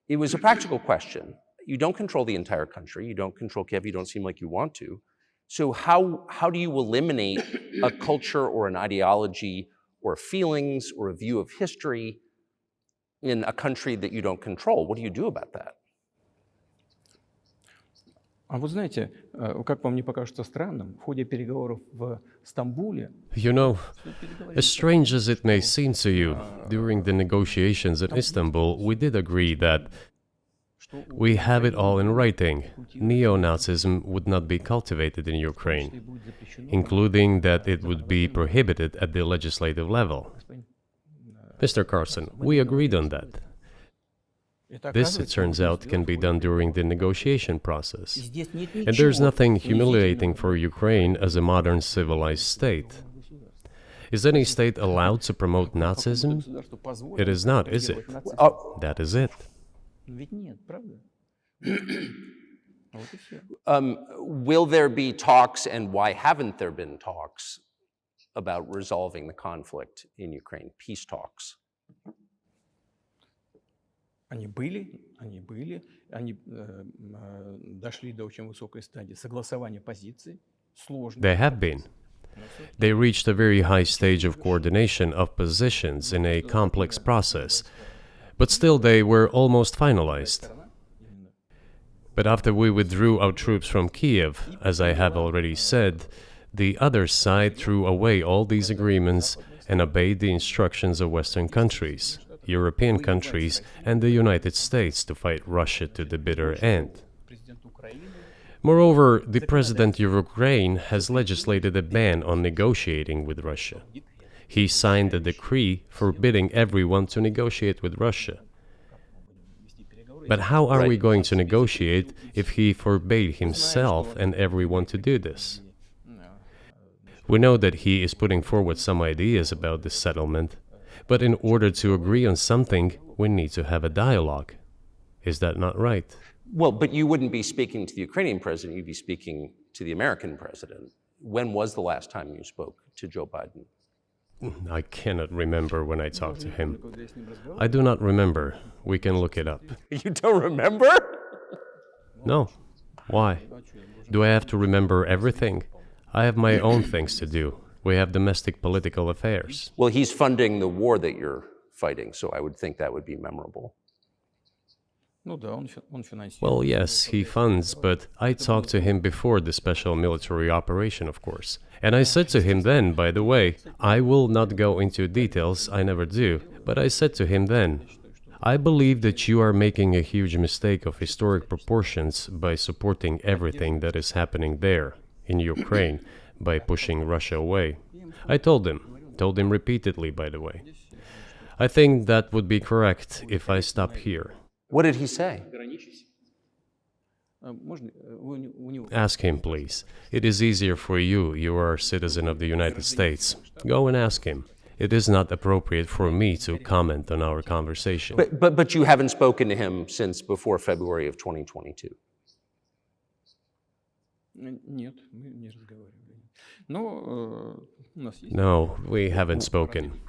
It was a practical question. You don't control the entire country. You don't control Kiev. You don't seem like you want to. So how do you eliminate a culture or an ideology or feelings or a view of history in a country that you don't control? What do you do about that? А вот знаете, как вам не покажется странным, в ходе переговоров в Стамбуле You know, as strange as it may seem to you, during the negotiations in Istanbul, we did agree that we have it all in writing. Neo-Nazism would not be cultivated in Ukraine, including that it would be prohibited at the legislative level. Mr. Carson, we agreed on that. This, it turns out, can be done during the negotiation process. And there's nothing humiliating for Ukraine as a modern civilized state. Is any state allowed to promote Nazism? It is not, is it? That is it. Ведь нет, правда? Вот и все. Will there be talks, and why haven't there been talks about resolving the conflict in Ukraine, peace talks? Они были, они дошли до очень высокой стадии согласования позиций, сложно. They have been. They reached a very high stage of coordination of positions in a complex process, but still they were almost finalized. But after we withdrew our troops from Kiev, as I have already said, the other side threw away all these agreements and obeyed the instructions of Western countries, European countries, and the United States to fight Russia to the bitter end. Moreover, the president of Ukraine has legislated a ban on negotiating with Russia. He signed a decree forbidding everyone to negotiate with Russia. But how are we going to negotiate if he forbade himself and everyone to do this? We know that he is putting forward some ideas about this settlement, but in order to agree on something, we need to have a dialogue. Is that not right? Well, but you wouldn't be speaking to the Ukrainian president, you'd be speaking to the American president. When was the last time you spoke to Joe Biden? I cannot remember when I talked to him. I do not remember. We can look it up. You don't remember? No. Why? Do I have to remember everything? I have my own things to do. We have domestic political affairs. Well, he's funding the war that you're fighting, so I would think that would be memorable. Well, yes, he funds, but I talked to him before the special military operation, of course. And I said to him then, by the way, I will not go into details, I never do, but I said to him then, I believe that you are making a huge mistake of historic proportions by supporting everything that is happening there, in Ukraine, by pushing Russia away. I told him repeatedly, by the way. I think that would be correct if I stop here. What did he say? Ask him, please. It is easier for you. You are a citizen of the United States. Go and ask him. It is not appropriate for me to comment on our conversation. But you haven't spoken to him since before February of 2022? No, we haven't spoken.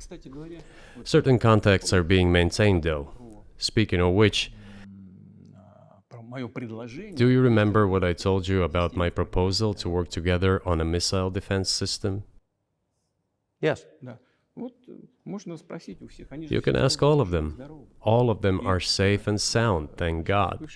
Certain contacts are being maintained, though. Speaking of which, do you remember what I told you about my proposal to work together on a missile defense system? Yes. You can ask all of them. All of them are safe and sound, thank God.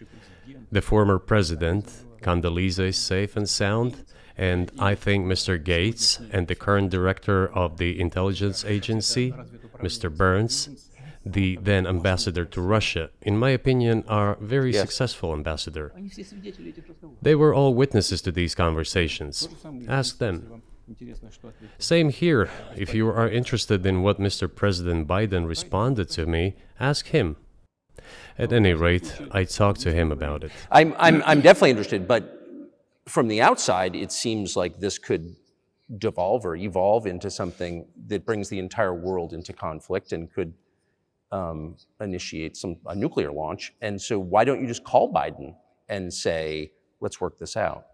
The former president, Condoleezza, is safe and sound, and I think Mr. Gates and the current director of the intelligence agency, Mr. Burns, the then ambassador to Russia, in my opinion, are very successful ambassador. They were all witnesses to these conversations. Ask them. Same here. If you are interested in what Mr. President Biden responded to me, ask him. At any rate, I talked to him about it. I'm definitely interested, but from the outside, it seems like this could devolve or evolve into something that brings the entire world into conflict and could initiate a nuclear launch. And so why don't you just call Biden and say, let's work this out?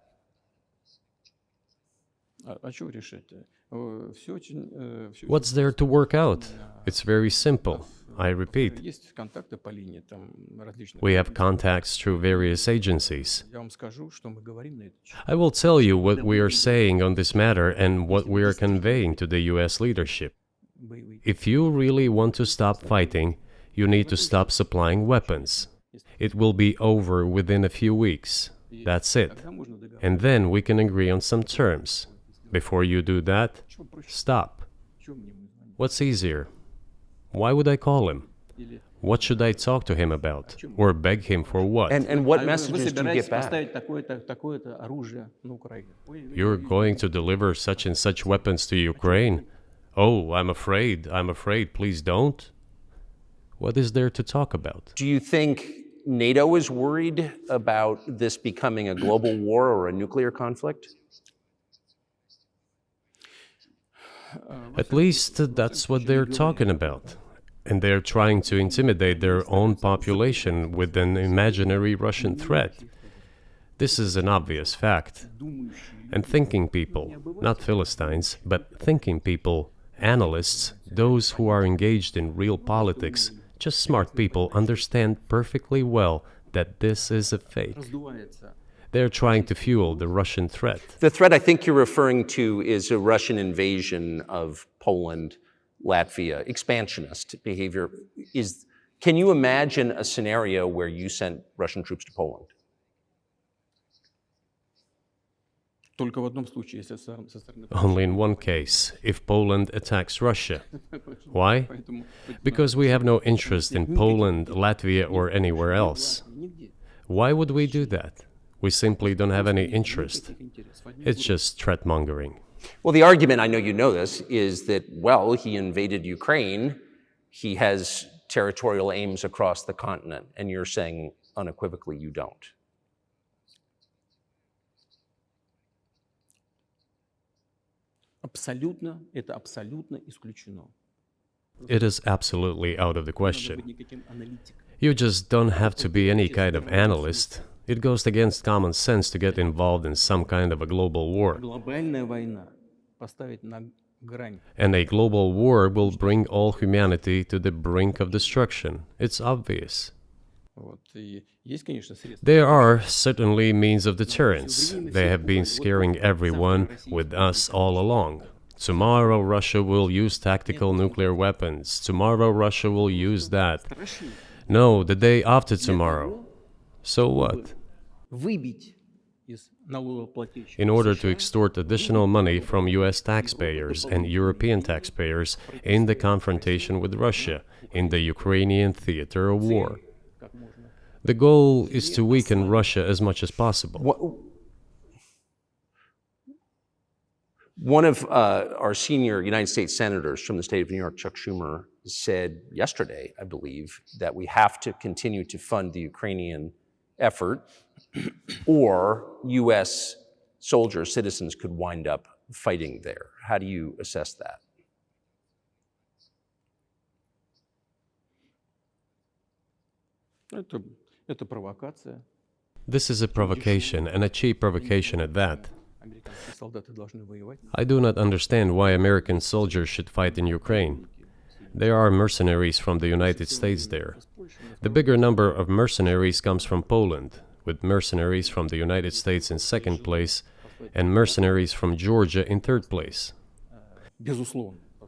What's there to work out? It's very simple. I repeat, we have contacts through various agencies. I will tell you what we are saying on this matter and what we are conveying to the US leadership. If you really want to stop fighting, you need to stop supplying weapons. It will be over within a few weeks. That's it. And then we can agree on some terms. Before you do that, stop. What's easier? Why would I call him? What should I talk to him about? Or beg him for what? And what messages do you get back? You're going to deliver such and such weapons to Ukraine? Oh, I'm afraid, please don't. What is there to talk about? Do you think NATO is worried about this becoming a global war or a nuclear conflict? At least that's what they're talking about. And they're trying to intimidate their own population with an imaginary Russian threat. This is an obvious fact. And thinking people, not Philistines, but thinking people, analysts, those who are engaged in real politics, just smart people, understand perfectly well that this is a fake. They're trying to fuel the Russian threat. The threat I think you're referring to is a Russian invasion of Poland, Latvia, expansionist behavior. Can you imagine a scenario where you sent Russian troops to Poland? Only in one case, if Poland attacks Russia. Why? Because we have no interest in Poland, Latvia, or anywhere else. Why would we do that? We simply don't have any interest. It's just threat-mongering. Well, the argument, I know you know this, is that, well, he invaded Ukraine, he has territorial aims across the continent, and you're saying unequivocally you don't. It is absolutely out of the question. You just don't have to be any kind of analyst. It goes against common sense to get involved in some kind of a global war. And a global war will bring all humanity to the brink of destruction. It's obvious. There are certainly means of deterrence. They have been scaring everyone with us all along. Tomorrow Russia will use tactical nuclear weapons. Tomorrow Russia will use that. No, the day after tomorrow. So what? In order to extort additional money from US taxpayers and European taxpayers in the confrontation with Russia in the Ukrainian theater of war. The goal is to weaken Russia as much as possible. One of our senior United States senators from the state of New York, Chuck Schumer, said yesterday, I believe, that we have to continue to fund the Ukrainian effort or U.S. soldiers, citizens could wind up fighting there. How do you assess that? This is a provocation, and a cheap provocation at that. I do not understand why American soldiers should fight in Ukraine. There are mercenaries from the United States there. The bigger number of mercenaries comes from Poland, with mercenaries from the United States in second place and mercenaries from Georgia in third place.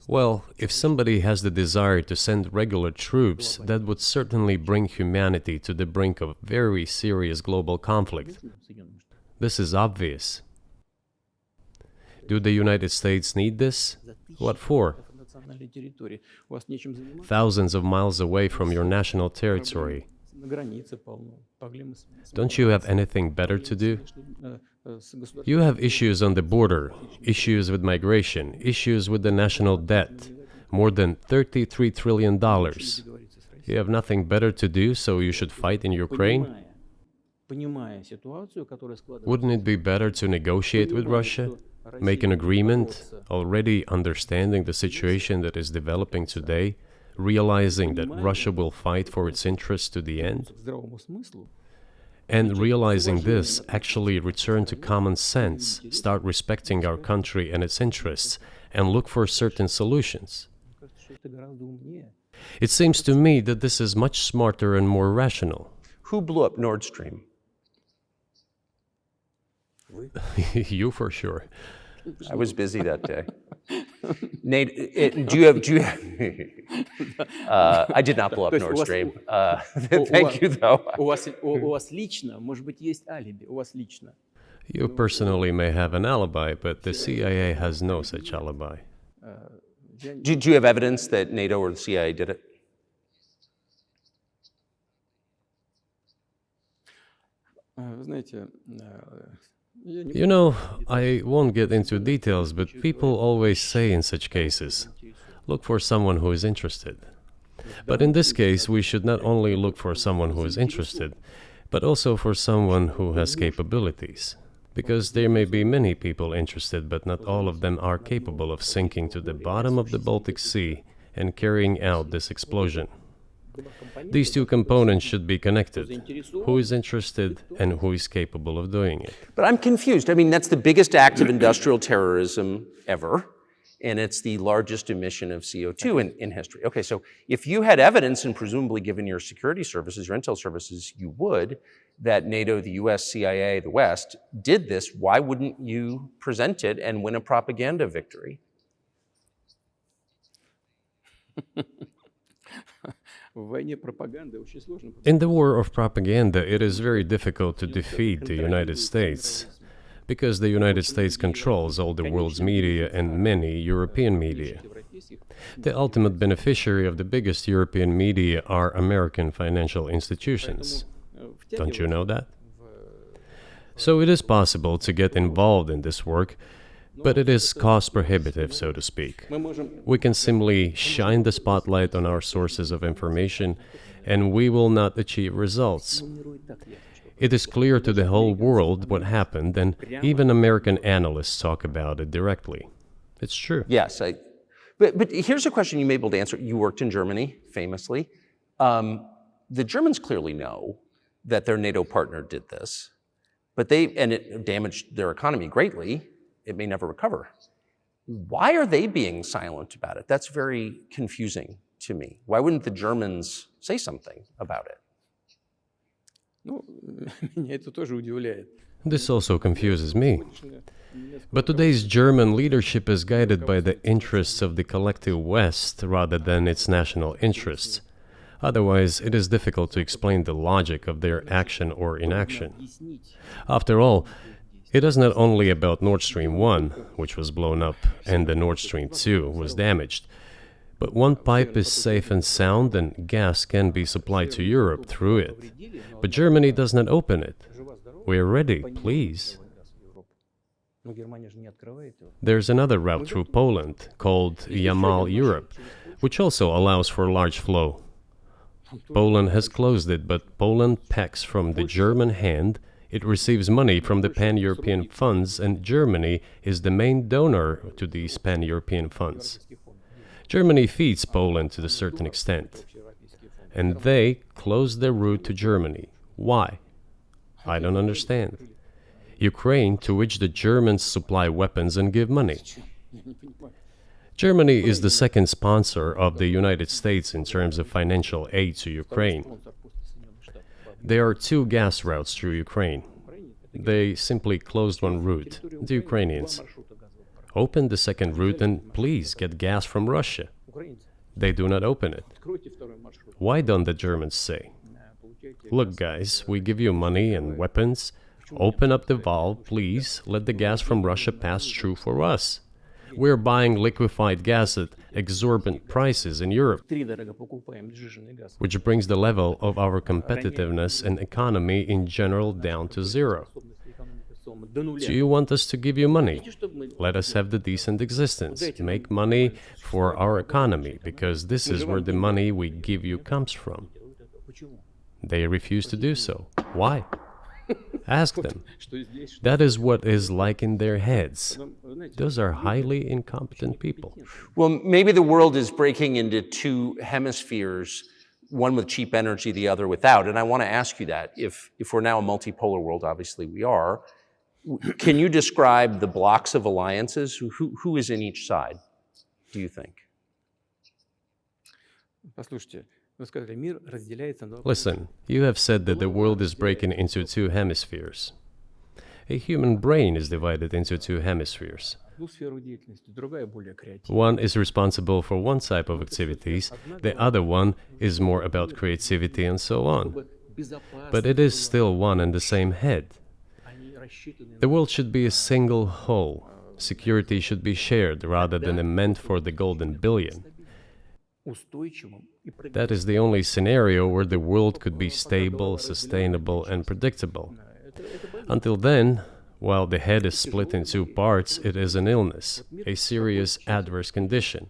Well, if somebody has the desire to send regular troops, that would certainly bring humanity to the brink of very serious global conflict. This is obvious. Do the United States need this? What for? Thousands of miles away from your national territory. Don't you have anything better to do? You have issues on the border, issues with migration, issues with the national debt, more than $33 trillion. You have nothing better to do, so you should fight in Ukraine? Wouldn't it be better to negotiate with Russia? Make an agreement, already understanding the situation that is developing today, realizing that Russia will fight for its interests to the end? And realizing this, actually return to common sense, start respecting our country and its interests, and look for certain solutions. It seems to me that this is much smarter and more rational. Who blew up Nord Stream? You for sure. I was busy that day. Nate, do you have I did not blow up Nord Stream. Thank you, though. You personally may have an alibi, but the CIA has no such alibi. Do you have evidence that NATO or the CIA did it? You know, I won't get into details, but people always say in such cases, look for someone who is interested. But in this case, we should not only look for someone who is interested, but also for someone who has capabilities. Because there may be many people interested, but not all of them are capable of sinking to the bottom of the Baltic Sea and carrying out this explosion. These two components should be connected. Who is interested and who is capable of doing it? But I'm confused. I mean, that's the biggest act of industrial terrorism ever, and it's the largest emission of CO2 in history. Okay, so if you had evidence, and presumably given your security services, your intel services, you would, that NATO, the US, CIA, the West, did this, why wouldn't you present it and win a propaganda victory? In the war of propaganda, it is very difficult to defeat the United States, because the United States controls all the world's media and many European media. The ultimate beneficiary of the biggest European media are American financial institutions. Don't you know that? So it is possible to get involved in this work, but it is cost prohibitive, so to speak. We can simply shine the spotlight on our sources of information, and we will not achieve results. It is clear to the whole world what happened, and even American analysts talk about it directly. It's true. Yes, but here's a question you may be able to answer. You worked in Germany, famously. The Germans clearly know that their NATO partner did this, and it damaged their economy greatly. It may never recover. Why are they being silent about it? That's very confusing to me. Why wouldn't the Germans say something about it? Ну, меня это тоже удивляет. This also confuses me. But today's German leadership is guided by the interests of the collective West rather than its national interests. Otherwise, it is difficult to explain the logic of their action or inaction. After all, it is not only about Nord Stream 1, which was blown up, and the Nord Stream 2 was damaged. But one pipe is safe and sound, and gas can be supplied to Europe through it. But Germany does not open it. We are ready, please. There's another route through Poland, called Yamal Europe, which also allows for large flow. Poland has closed it, but Poland packs from the German hand. It receives money from the pan-European funds, and Germany is the main donor to these pan-European funds. Germany feeds Poland to a certain extent, and they close their route to Germany. Why? I don't understand. Ukraine, to which the Germans supply weapons and give money. Germany is the second sponsor of the United States in terms of financial aid to Ukraine. There are two gas routes through Ukraine. They simply closed one route, the Ukrainians. Open the second route and please get gas from Russia. They do not open it. Why don't the Germans say, look guys, we give you money and weapons, open up the valve, please, let the gas from Russia pass through for us. We're buying liquefied gas at exorbitant prices in Europe, which brings the level of our competitiveness and economy in general down to zero. Do you want us to give you money? Let us have the decent existence. Make money for our economy, because this is where the money we give you comes from. They refuse to do so. Why? Ask them. That is what is like in their heads. Those are highly incompetent people. Well, maybe the world is breaking into two hemispheres, one with cheap energy, the other without. And I want to ask you that. If we're now a multipolar world, obviously we are, can you describe the blocks of alliances? Who is in each side, do you think? Listen, you have said that the world is breaking into two hemispheres. A human brain is divided into two hemispheres. One is responsible for one type of activities, the other one is more about creativity and so on. But it is still one and the same head. The world should be a single whole. Security should be shared rather than meant for the golden billion. That is the only scenario where the world could be stable, sustainable, and predictable. Until then, while the head is split in two parts, it is an illness, a serious adverse condition.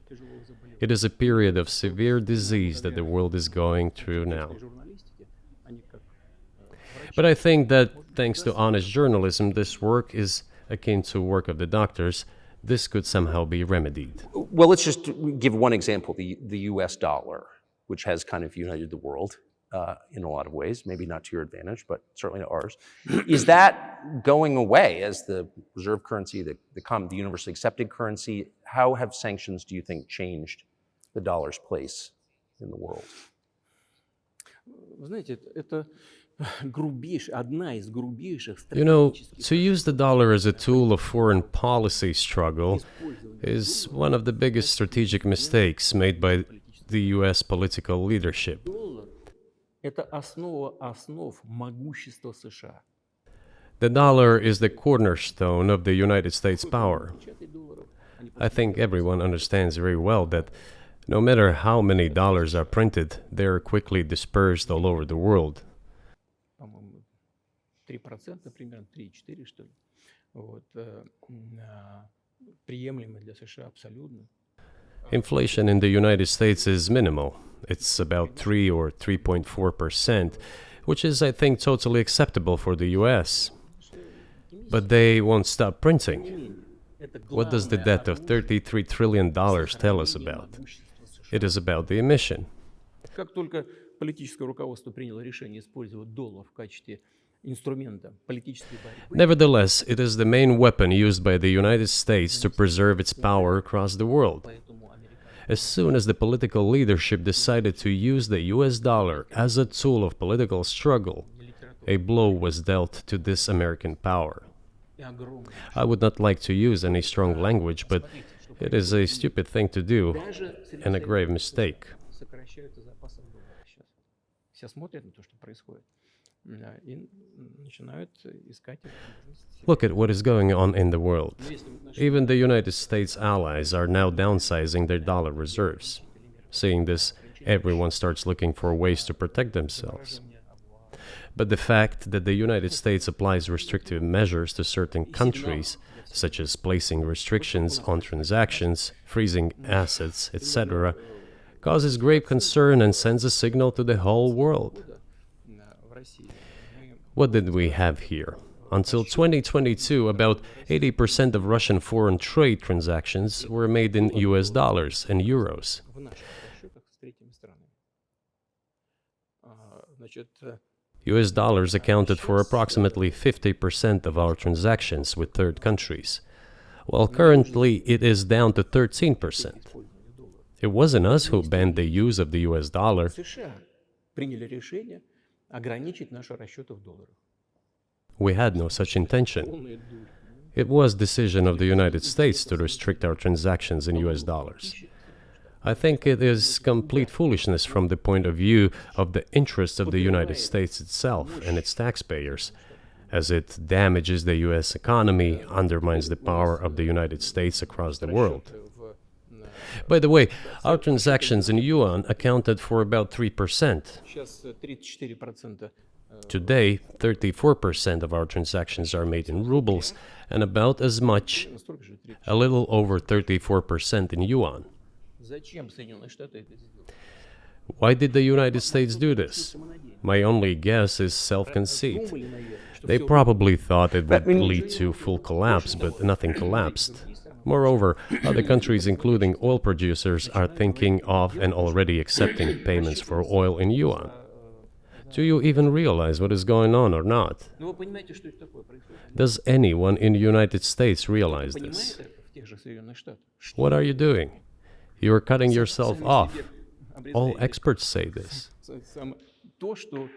It is a period of severe disease that the world is going through now. But I think that, thanks to honest journalism, this work is akin to work of the doctors. This could somehow be remedied. Well, let's just give one example, the US dollar, which has kind of united the world in a lot of ways, maybe not to your advantage, but certainly to ours. Is that going away as the reserve currency, the universally accepted currency? How have sanctions, do you think, changed the dollar's place in the world? You know, to use the dollar as a tool of foreign policy struggle is one of the biggest strategic mistakes made by the US political leadership. The dollar is the cornerstone of the United States power. I think everyone understands very well that no matter how many dollars are printed, they are quickly dispersed all over the world. Inflation in the United States is minimal. It's about 3 or 3.4%, which is, I think, totally acceptable for the US. But they won't stop printing. What does the debt of $33 trillion tell us about? It is about the emission. инструмента политической борьбы. Nevertheless, it is the main weapon used by the United States to preserve its power across the world. Поэтому американцы As soon as the political leadership decided to use the US dollar as a tool of political struggle, a blow was dealt to this American power. и огромные. I would not like to use any strong language, but it is a stupid thing to do Даже and a grave mistake. сокращаются запасы доллара сейчас. Все смотрят на то, что происходит, и начинают искать возможности. Look at what is going on in the world. Но если в отношении Even the United States allies are now downsizing their dollar reserves. Seeing this, everyone starts looking for ways to protect themselves. But the fact that the United States applies restrictive measures to certain countries, such as placing restrictions on transactions, freezing assets, etc., causes grave concern and sends a signal to the whole world. в России мы What did we have here? Until 2022, about 80% of Russian foreign trade transactions were made in US dollars and euros. в наших расчетах с третьими странами. Значит, US dollars accounted for approximately 50% of our transactions with third countries, while currently it is down to 13%. It wasn't us who banned the use of the US dollar. США приняли решение ограничить наши расчеты в долларах. We had no such intention. Полная дурь. It was decision of the United States to restrict our transactions in US dollars. I think it is complete foolishness from the point of view of the interests of the United States itself and its taxpayers, as it damages the US economy, undermines the power of the United States across the world. By the way, our transactions in yuan accounted for about 3%. Сейчас 34% Today, 34% of our transactions are made in rubles, and about as much, столько же 30. a little over 34% in yuan. Зачем Соединенные Штаты это сделали? Why did the United States do this? My only guess is self-conceit. Думали, наверное, что They всё probably thought it would lead to full collapse, but nothing collapsed. Moreover, other countries, including oil producers, are thinking of and already accepting payments for oil in yuan. Do you even realize what is going on or not? Ну, вы понимаете, что это такое происходит? Does anyone in the United States realize Понимает this? это в тех же Соединенных Штатах? What are you doing? You are cutting yourself Сами off. себе All обрезаете experts say this. то, что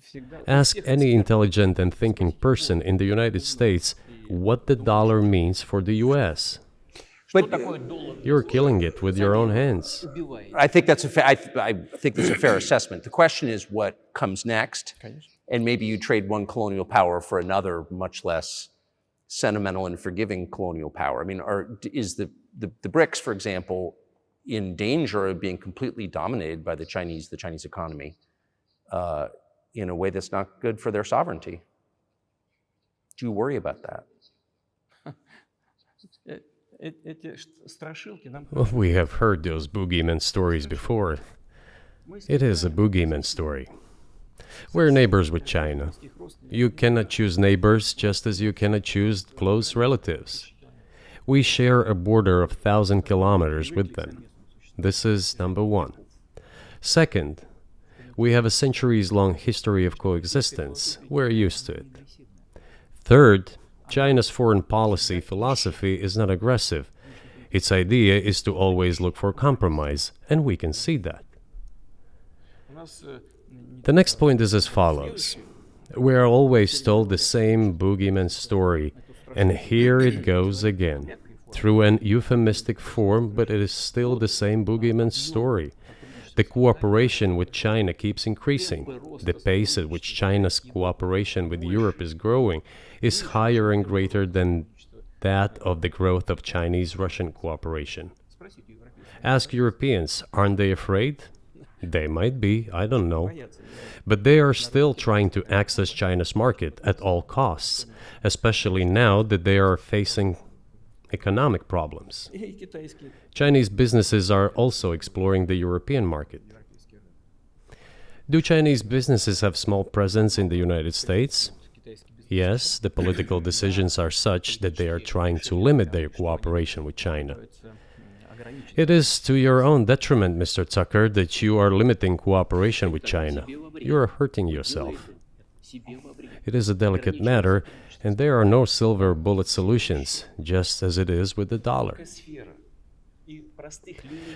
всегда... Ask any intelligent and thinking person in the United States what the dollar means for the US. Что такое доллар? You're killing it with your own hands. Убивает. I think that's I think that's a fair assessment. The question is what comes next, Конечно. and maybe you trade one colonial power for another, much less sentimental and forgiving colonial power. I mean, is the BRICS, for example, in danger of being completely dominated by the Chinese economy in a way that's not good for their sovereignty? Do you worry about that? Эти страшилки нам... Well, we have heard those boogeyman stories before. It is a boogeyman story. We're neighbors with China. You cannot choose neighbors just as you cannot choose close relatives. We share a border of 1,000 kilometers with them. This is number one. Second, we have a centuries-long history of coexistence. We're used to it. Third, China's foreign policy philosophy is not aggressive. Its idea is to always look for compromise, and we can see that. У нас The next point is as follows. We are always told the same boogeyman story, and here it goes again. Through an euphemistic form, but it is still the same boogeyman story. The cooperation with China keeps increasing. The pace at which China's cooperation with Europe is growing is higher and greater than that of the growth of Chinese-Russian cooperation. спросите европейцев. Ask Europeans, aren't they afraid? They might be, I don't know. Боятся. But they are still trying to access China's market at all costs, especially now that they are facing economic problems. И китайские, Chinese businesses are also exploring the European market. европейские рынки. Do Chinese businesses have small presence in the United States? Китайский бизнес. Yes, the political decisions are such that they are trying to limit their cooperation with China. Ограничить. It is to your own detriment, Mr. Tucker, that you are limiting cooperation with China. You are hurting yourself. It is a delicate matter, and there are no silver bullet solutions, just as it is with the dollar.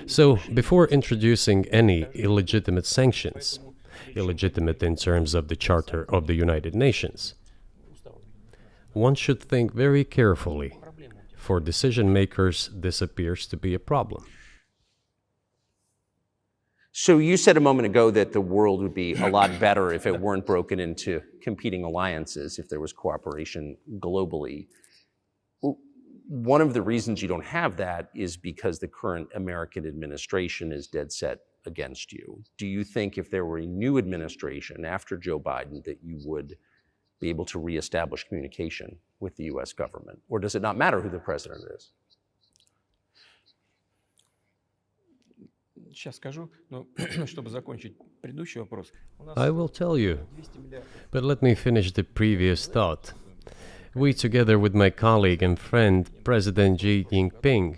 So, before introducing any illegitimate sanctions, illegitimate in terms of the Charter of the United Nations, one should think very carefully. For decision makers, this appears to be a problem. So you said a moment ago that the world would be a lot better if it weren't broken into competing alliances, if there was cooperation globally. One of the reasons you don't have that is because the current American administration is dead set against you. Do you think if there were a new administration after Joe Biden that you would be able to reestablish communication with the US government? Or does it not matter who the president is? I will tell you, but let me finish the previous thought. We, together with my colleague and friend, President Xi Jinping,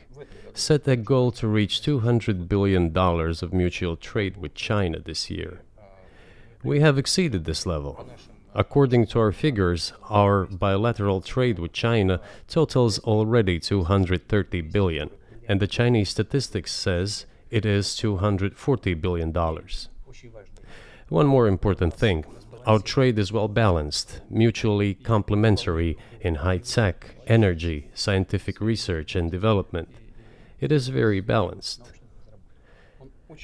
set a goal to reach $200 billion of mutual trade with China this year. We have exceeded this level. According to our figures, our bilateral trade with China totals already $230 billion, and the Chinese statistics says it is $240 billion. One more important thing. Our trade is well balanced, mutually complementary in high-tech, energy, scientific research and development. It is very balanced.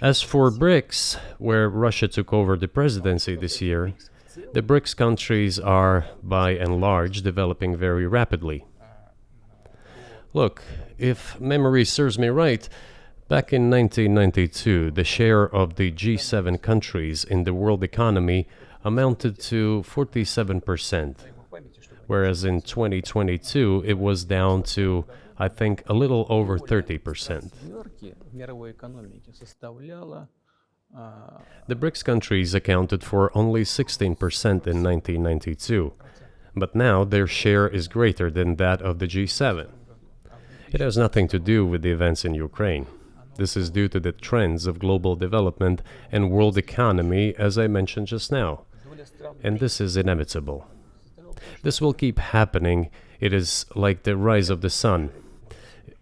As for BRICS, where Russia took over the presidency this year, the BRICS countries are, by and large, developing very rapidly. Look, if memory serves me right, back in 1992, the share of the G7 countries in the world economy amounted to 47%, whereas in 2022 it was down to, I think, a little over 30%. The BRICS countries accounted for only 16% in 1992, but now their share is greater than that of the G7. It has nothing to do with the events in Ukraine. This is due to the trends of global development and world economy, as I mentioned just now. And this is inevitable. This will keep happening. It is like the rise of the sun.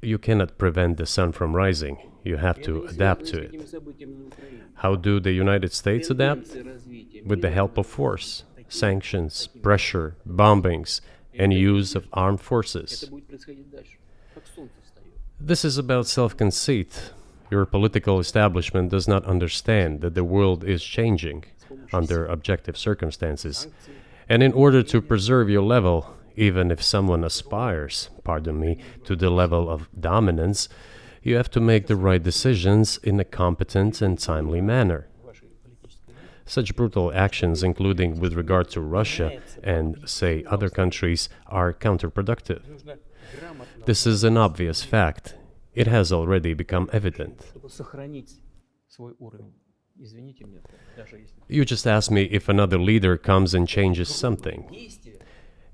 You cannot prevent the sun from rising. You have to adapt to it. How do the United States adapt? With the help of force, sanctions, pressure, bombings, and use of armed forces. This is about self-conceit. Your political establishment does not understand that the world is changing under objective circumstances. And in order to preserve your level, even if someone aspires, to the level of dominance, you have to make the right decisions in a competent and timely manner. Such brutal actions, including with regard to Russia and, say, other countries, are counterproductive. This is an obvious fact. It has already become evident. You just asked me if another leader comes and changes something.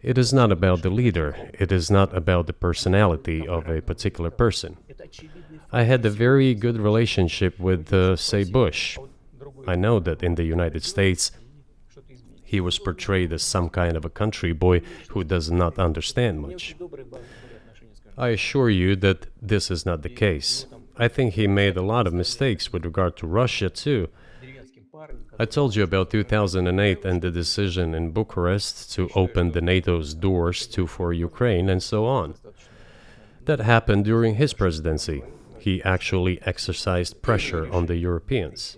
It is not about the leader. It is not about the personality of a particular person. I had a very good relationship with, say, Bush. I know that in the United States, he was portrayed as some kind of a country boy who does not understand much. I assure you that this is not the case. I think he made a lot of mistakes with regard to Russia, too. I told you about 2008 and the decision in Bucharest to open the NATO's doors for Ukraine and so on. That happened during his presidency. He actually exercised pressure on the Europeans.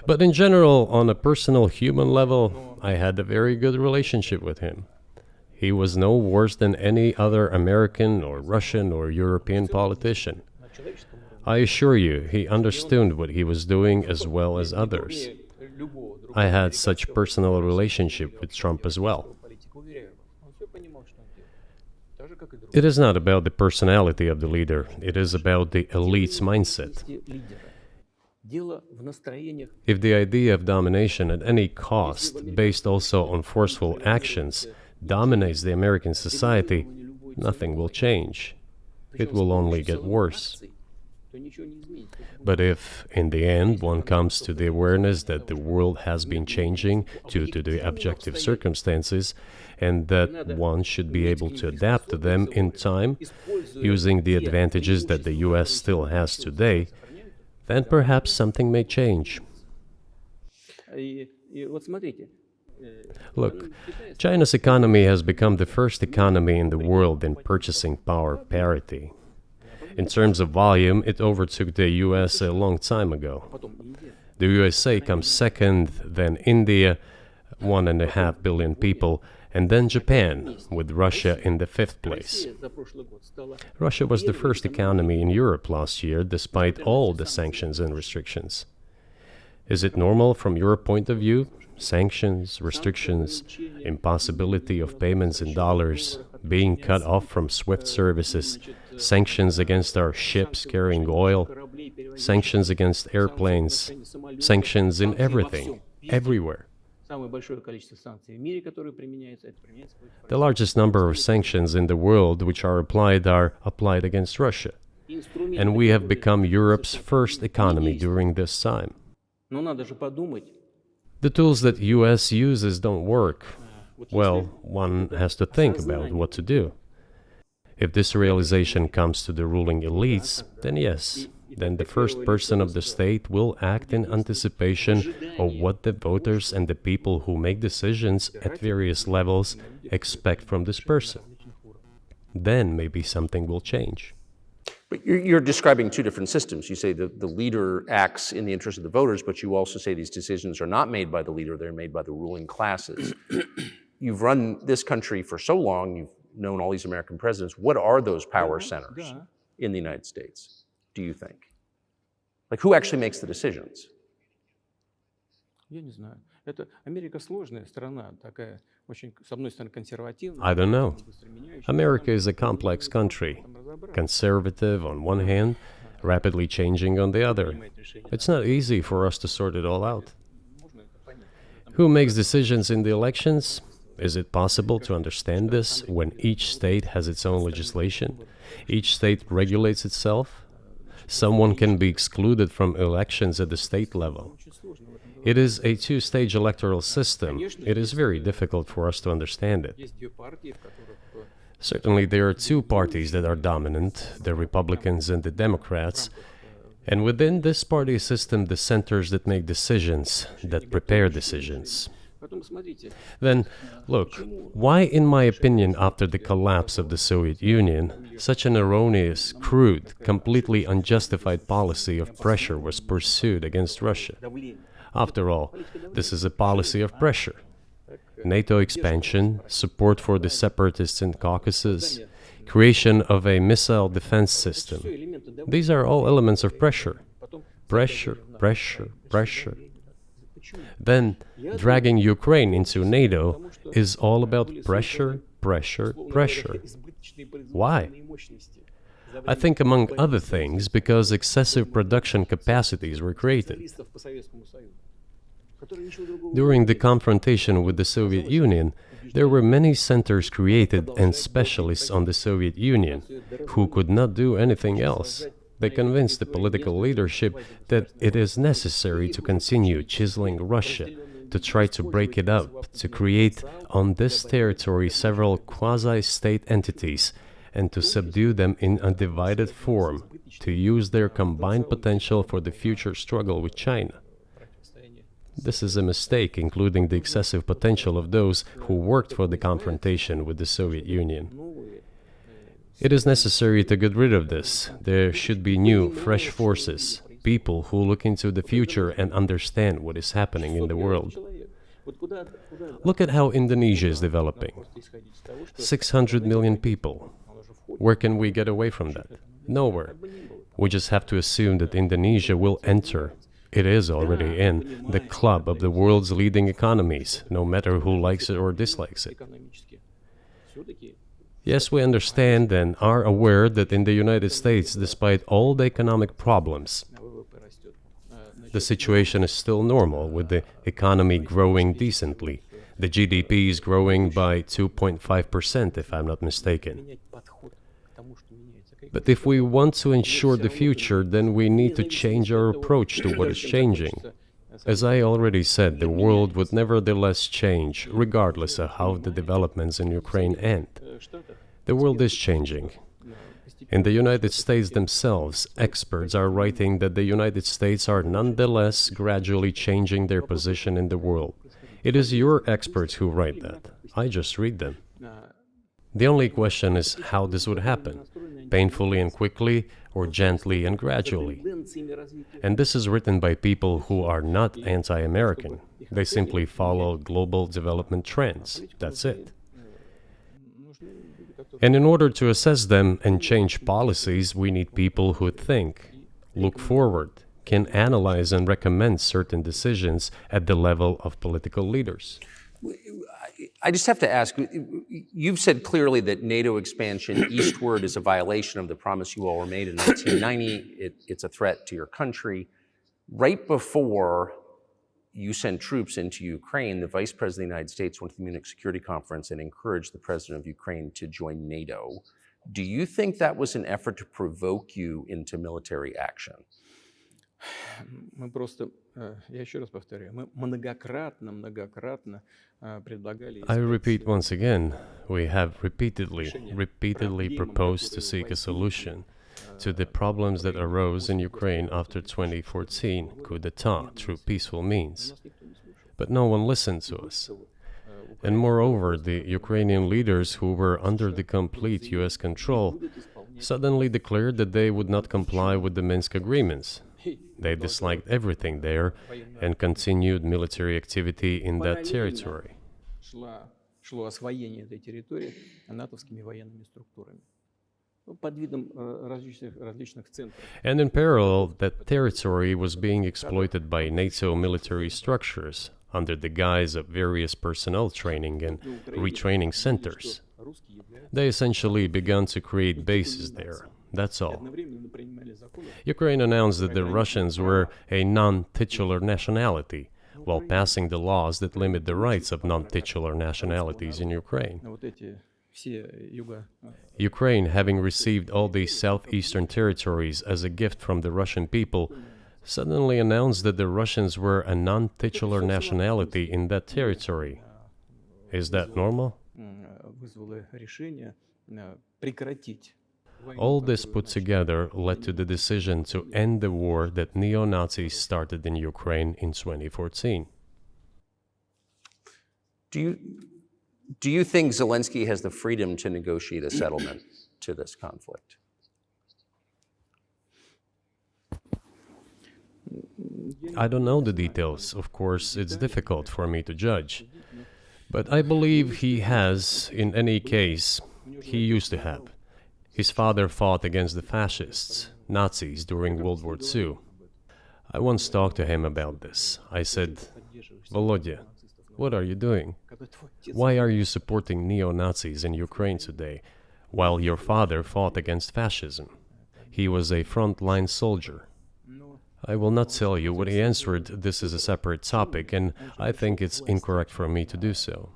But in general, on a personal human level, I had a very good relationship with him. He was no worse than any other American or Russian or European politician. I assure you, he understood what he was doing as well as others. I had such personal relationship with Trump as well. It is not about the personality of the leader, it is about the elite's mindset. If the idea of domination at any cost, based also on forceful actions, dominates the American society, nothing will change. It will only get worse. But if, in the end, one comes to the awareness that the world has been changing due to the objective circumstances, and that one should be able to adapt to them in time, using the advantages that the US still has today, then perhaps something may change. Look, China's economy has become the first economy in the world in purchasing power parity. In terms of volume, it overtook the US a long time ago. The USA comes second, then India, 1.5 billion people, and then Japan, with Russia in the fifth place. Russia was the first economy in Europe last year, despite all the sanctions and restrictions. Is it normal from your point of view? Sanctions, restrictions, impossibility of payments in dollars, being cut off from SWIFT services, sanctions against our ships carrying oil, sanctions against airplanes, sanctions in everything, everywhere. The largest number of sanctions in the world which are applied against Russia. And we have become Europe's first economy during this time. The tools that US uses don't work. Well, one has to think about what to do. If this realization comes to the ruling elites, then yes, then the first person of the state will act in anticipation of what the voters and the people who make decisions at various levels expect from this person. Then maybe something will change. But you're describing two different systems. You say that the leader acts in the interest of the voters, but you also say these decisions are not made by the leader, they're made by the ruling classes. You've run this country for so long, you've known all these American presidents. What are those power centers in the United States, do you think? Like, who actually makes the decisions? I don't know. America is a complex country, conservative on one hand, rapidly changing on the other. It's not easy for us to sort it all out. Who makes decisions in the elections? Is it possible to understand this when each state has its own legislation? Each state regulates itself? Someone can be excluded from elections at the state level. It is a two-stage electoral system. It is very difficult for us to understand it. Certainly, there are two parties that are dominant, the Republicans and the Democrats. And within this party system, the centers that make decisions, that prepare decisions. Then, look, why, in my opinion, after the collapse of the Soviet Union, such an erroneous, crude, completely unjustified policy of pressure was pursued against Russia? After all, this is a policy of pressure. NATO expansion, support for the separatists in Caucasus, creation of a missile defense system. These are all elements of pressure. Pressure, pressure, pressure. Then, dragging Ukraine into NATO is all about pressure, pressure, pressure. Why? I think, among other things, because excessive production capacities were created. During the confrontation with the Soviet Union, there were many centers created and specialists on the Soviet Union who could not do anything else. They convinced the political leadership that it is necessary to continue chiseling Russia, to try to break it up, to create on this territory several quasi-state entities, and to subdue them in a divided form, to use their combined potential for the future struggle with China. This is a mistake, including the excessive potential of those who worked for the confrontation with the Soviet Union. It is necessary to get rid of this. There should be new, fresh forces, people who look into the future and understand what is happening in the world. Look at how Indonesia is developing. 600 million people. Where can we get away from that? Nowhere. We just have to assume that Indonesia will enter. It is already in the club of the world's leading economies, no matter who likes it or dislikes it. Yes, we understand and are aware that in the United States, despite all the economic problems, the situation is still normal, with the economy growing decently. The GDP is growing by 2.5%, if I'm not mistaken. But if we want to ensure the future, then we need to change our approach to what is changing. As I already said, the world would nevertheless change, regardless of how the developments in Ukraine end. The world is changing. In the United States themselves, experts are writing that the United States are nonetheless gradually changing their position in the world. It is your experts who write that. I just read them. The only question is how this would happen, painfully and quickly, or gently and gradually. And this is written by people who are not anti-American. They simply follow global development trends. That's it. And in order to assess them and change policies, we need people who think, look forward, can analyze and recommend certain decisions at the level of political leaders. I just have to ask, you've said clearly that NATO expansion eastward is a violation of the promise you all were made in 1990. It's a threat to your country. Right before you sent troops into Ukraine, the Vice President of the United States went to the Munich Security Conference and encouraged the President of Ukraine to join NATO. Do you think that was an effort to provoke you into military action? Мы просто, я еще раз повторяю, мы многократно предлагали... I repeat once again, we have repeatedly proposed to seek a solution to the problems that arose in Ukraine after 2014 coup d'etat through peaceful means. But no one listened to us. And moreover, the Ukrainian leaders who were under the complete US control suddenly declared that they would not comply with the Minsk agreements. They disliked everything there and continued military activity in that territory. Шло освоение этой территории натовскими военными структурами. Под видом различных центров. And in parallel, that territory was being exploited by NATO military structures under the guise of various personnel training and retraining centers. They essentially began to create bases there. That's all. Ukraine announced that the Russians were a non-titular nationality, while passing the laws that limit the rights of non-titular nationalities in Ukraine. Ukraine, having received all these southeastern territories as a gift from the Russian people, suddenly announced that the Russians were a non-titular nationality in that territory. Is that normal? All this put together led to the decision to end the war that neo-Nazis started in Ukraine in 2014. Do you think Zelensky has the freedom to negotiate a settlement to this conflict? I don't know the details. Of course, it's difficult for me to judge. But I believe he has, in any case, he used to have. His father fought against the fascists, Nazis, during World War II. I once talked to him about this. I said, Volodya, what are you doing? Why are you supporting neo-Nazis in Ukraine today, while your father fought against fascism? He was a frontline soldier. I will not tell you what he answered. This is a separate topic, and I think it's incorrect for me to do so.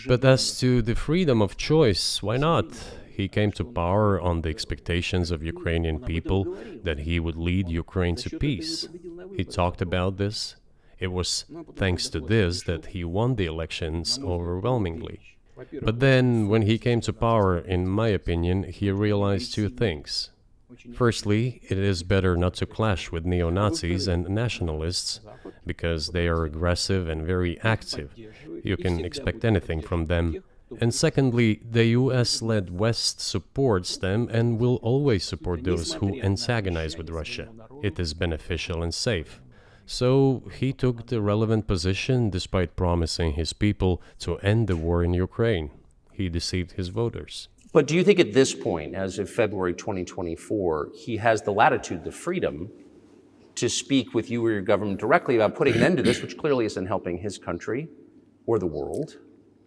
But as to the freedom of choice, why not? He came to power on the expectations of Ukrainian people that he would lead Ukraine to peace. He talked about this. It was thanks to this that he won the elections overwhelmingly. But then, when he came to power, in my opinion, he realized two things. Firstly, it is better not to clash with neo-Nazis and nationalists, because they are aggressive and very active. You can expect anything from them. And secondly, the US-led West supports them and will always support those who antagonize with Russia. It is beneficial and safe. So he took the relevant position despite promising his people to end the war in Ukraine. He deceived his voters. But do you think at this point, as of February 2024, he has the latitude, the freedom to speak with you or your government directly about putting an end to this, which clearly isn't helping his country or the world?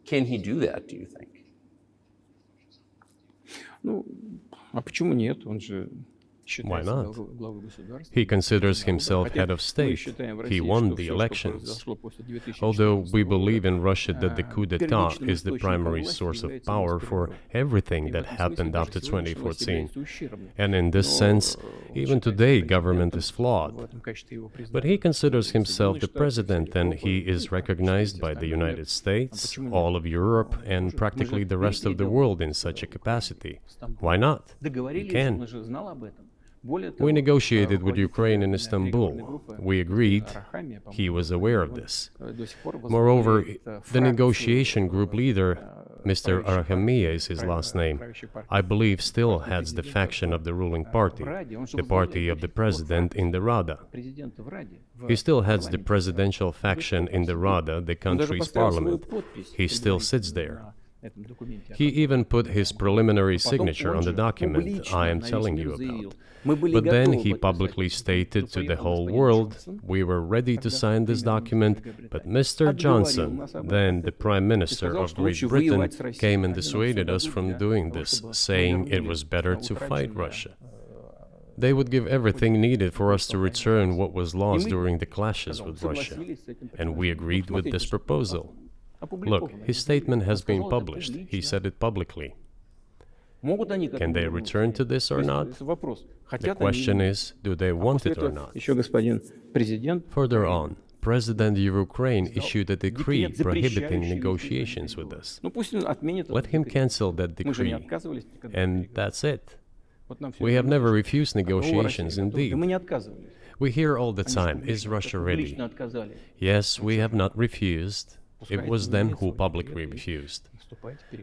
Can he do that, do you think? Ну, а почему нет? Он же Why not? He considers himself head of state. He won the elections. Although we believe in Russia that the coup d'etat is the primary source of power for everything that happened after 2014. And in this sense, even today, government is flawed. But he considers himself the president, and he is recognized by the United States, all of Europe, and practically the rest of the world in such a capacity. Why not? He can. We negotiated with Ukraine in Istanbul. We agreed. He was aware of this. Moreover, the negotiation group leader, Mr. Arahamiya is his last name, I believe still heads the faction of the ruling party, the party of the president in the Rada. He still heads the presidential faction in the Rada, the country's parliament. He still sits there. He even put his preliminary signature on the document I am telling you about. But then he publicly stated to the whole world, we were ready to sign this document, but Mr. Johnson, then the Prime Minister of Great Britain, came and dissuaded us from doing this, saying it was better to fight Russia. They would give everything needed for us to return what was lost during the clashes with Russia. And we agreed with this proposal. Look, his statement has been published. He said it publicly. Can they return to this or not? The question is, do they want it or not? Further on, President of Ukraine issued a decree prohibiting negotiations with us. Let him cancel that decree, and that's it. We have never refused negotiations, indeed. We hear all the time, is Russia ready? Yes, we have not refused. It was them who publicly refused.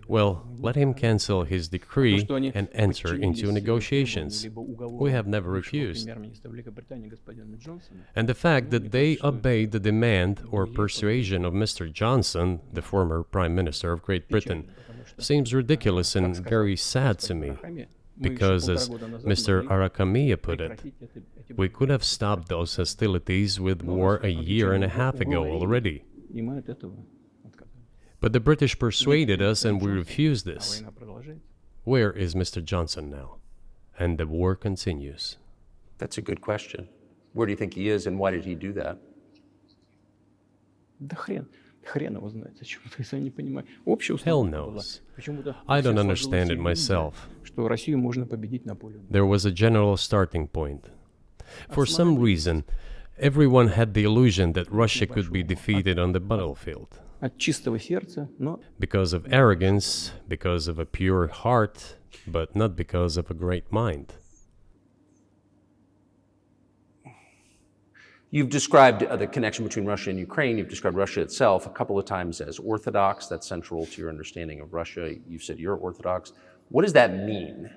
Well, let him cancel his decree and enter into negotiations. We have never refused. And the fact that they obeyed the demand or persuasion of Mr. Johnson, the former Prime Minister of Great Britain, seems ridiculous and very sad to me. Because, as Mr. Arahamiya put it, we could have stopped those hostilities with war a year and a half ago already. But the British persuaded us and we refused this. Where is Mr. Johnson now? And the war continues. That's a good question. Where do you think he is and why did he do that? Hell knows. I don't understand it myself. There was a general starting point. For some reason, everyone had the illusion that Russia could be defeated on the battlefield. Because of arrogance, because of a pure heart, but not because of a great mind. You've described the connection between Russia and Ukraine. You've described Russia itself a couple of times as orthodox. That's central to your understanding of Russia. You've said you're orthodox. What does that mean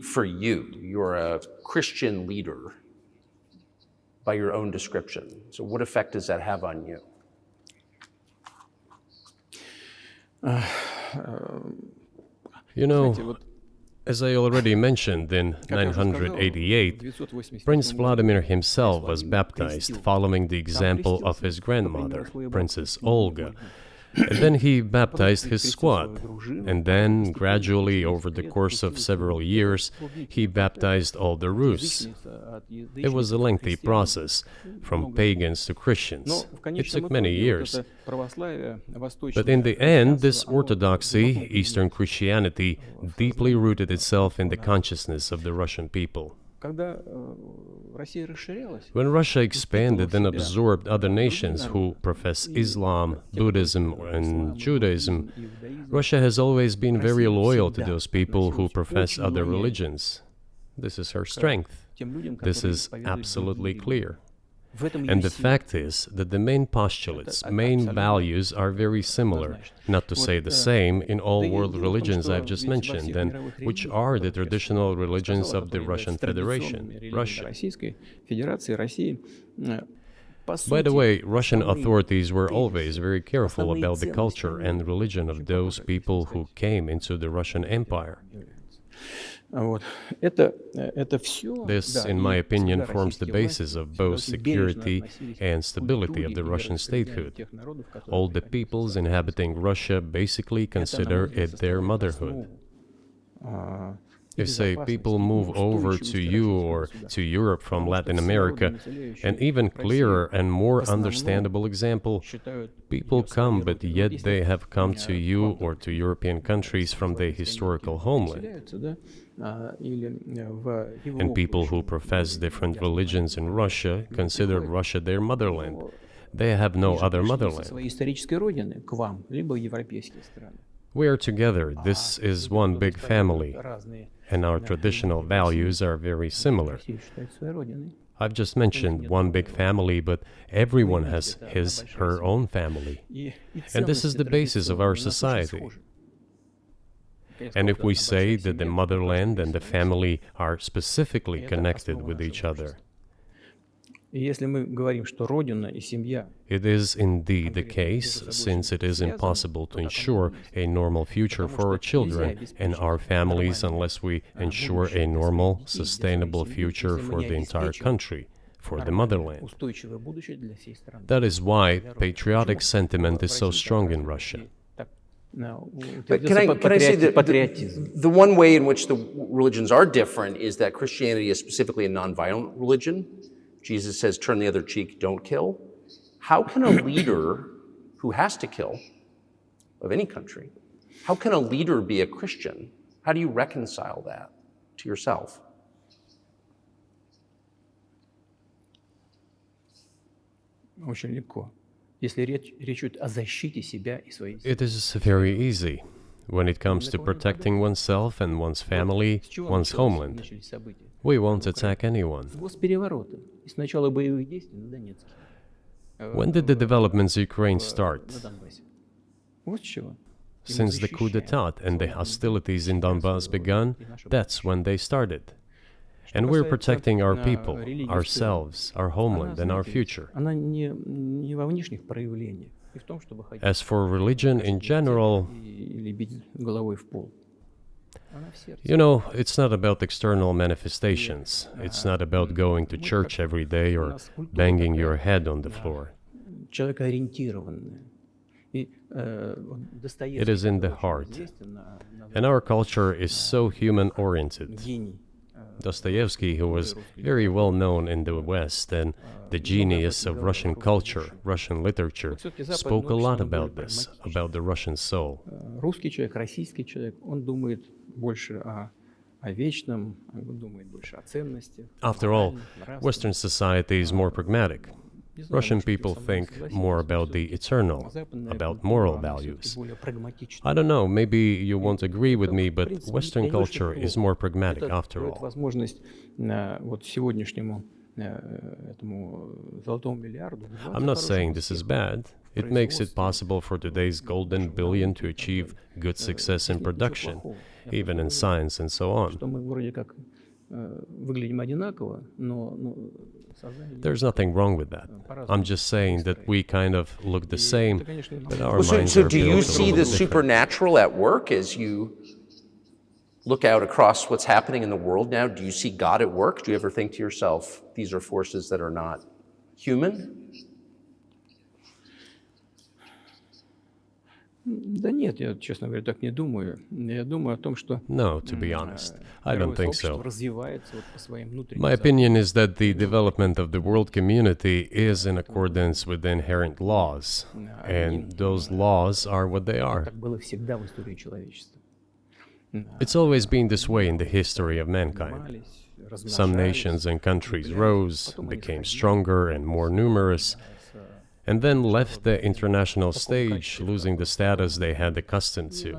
for you? You're a Christian leader by your own description. So what effect does that have on you? You know, as I already mentioned, in 988, Prince Vladimir himself was baptized following the example of his grandmother, Princess Olga. And then he baptized his squad. And then, gradually, over the course of several years, he baptized all the Rus. It was a lengthy process, from pagans to Christians. It took many years. But in the end, this orthodoxy, Eastern Christianity, deeply rooted itself in the consciousness of the Russian people. When Russia expanded and absorbed other nations who profess Islam, Buddhism, and Judaism, Russia has always been very loyal to those people who profess other religions. This is her strength. This is absolutely clear. And the fact is that the main postulates, main values are very similar, not to say the same, in all world religions I've just mentioned, and which are the traditional religions of the Russian Federation, Russia. By the way, Russian authorities were always very careful about the culture and religion of those people who came into the Russian Empire. This, in my opinion, forms the basis of both security and stability of the Russian statehood. All the peoples inhabiting Russia basically consider it their motherhood. If, say, people move over to you or to Europe from Latin America, an even clearer and more understandable example, people come, but yet they have come to you or to European countries from their historical homeland. And people who profess different religions in Russia consider Russia their motherland. They have no other motherland. We are together. This is one big family, and our traditional values are very similar. I've just mentioned one big family, but everyone has her own family. And this is the basis of our society. And if we say that the motherland and the family are specifically connected with each other, it is indeed the case, since it is impossible to ensure a normal future for our children and our families unless we ensure a normal, sustainable future for the entire country, for the motherland. That is why patriotic sentiment is so strong in Russia. But can I say that the one way in which the religions are different is that Christianity is specifically a nonviolent religion. Jesus says, turn the other cheek, don't kill. How can a leader who has to kill, of any country, how can a leader be a Christian? How do you reconcile that to yourself? It is very easy when it comes to protecting oneself and one's family, one's homeland. We won't attack anyone. When did the developments in Ukraine start? Since the coup d'etat and the hostilities in Donbass began, that's when they started. And we're protecting our people, ourselves, our homeland, and our future. As for religion in general, you know, it's not about external manifestations. It's not about going to church every day or banging your head on the floor. It is in the heart. And our culture is so human-oriented. Dostoevsky, who was very well known in the West and the genius of Russian culture, Russian literature, spoke a lot about this, about the Russian soul. After all, Western society is more pragmatic. Russian people think more about the eternal, about moral values. I don't know, maybe you won't agree with me, but Western culture is more pragmatic after all. I'm not saying this is bad. It makes it possible for today's golden billion to achieve good success in production, even in science and so on. There's nothing wrong with that. I'm just saying that we kind of look the same, but our minds are built So do you see the different. supernatural at work as you look out across what's happening in the world now? Do you see God at work? Do you ever think to yourself, these are forces that are not human? No, to be honest, I don't think so. My opinion is that the development of the world community is in accordance with the inherent laws, and those laws are what they are. It's always been this way in the history of mankind. Some nations and countries rose, became stronger and more numerous, and then left the international stage, losing the status they had accustomed to.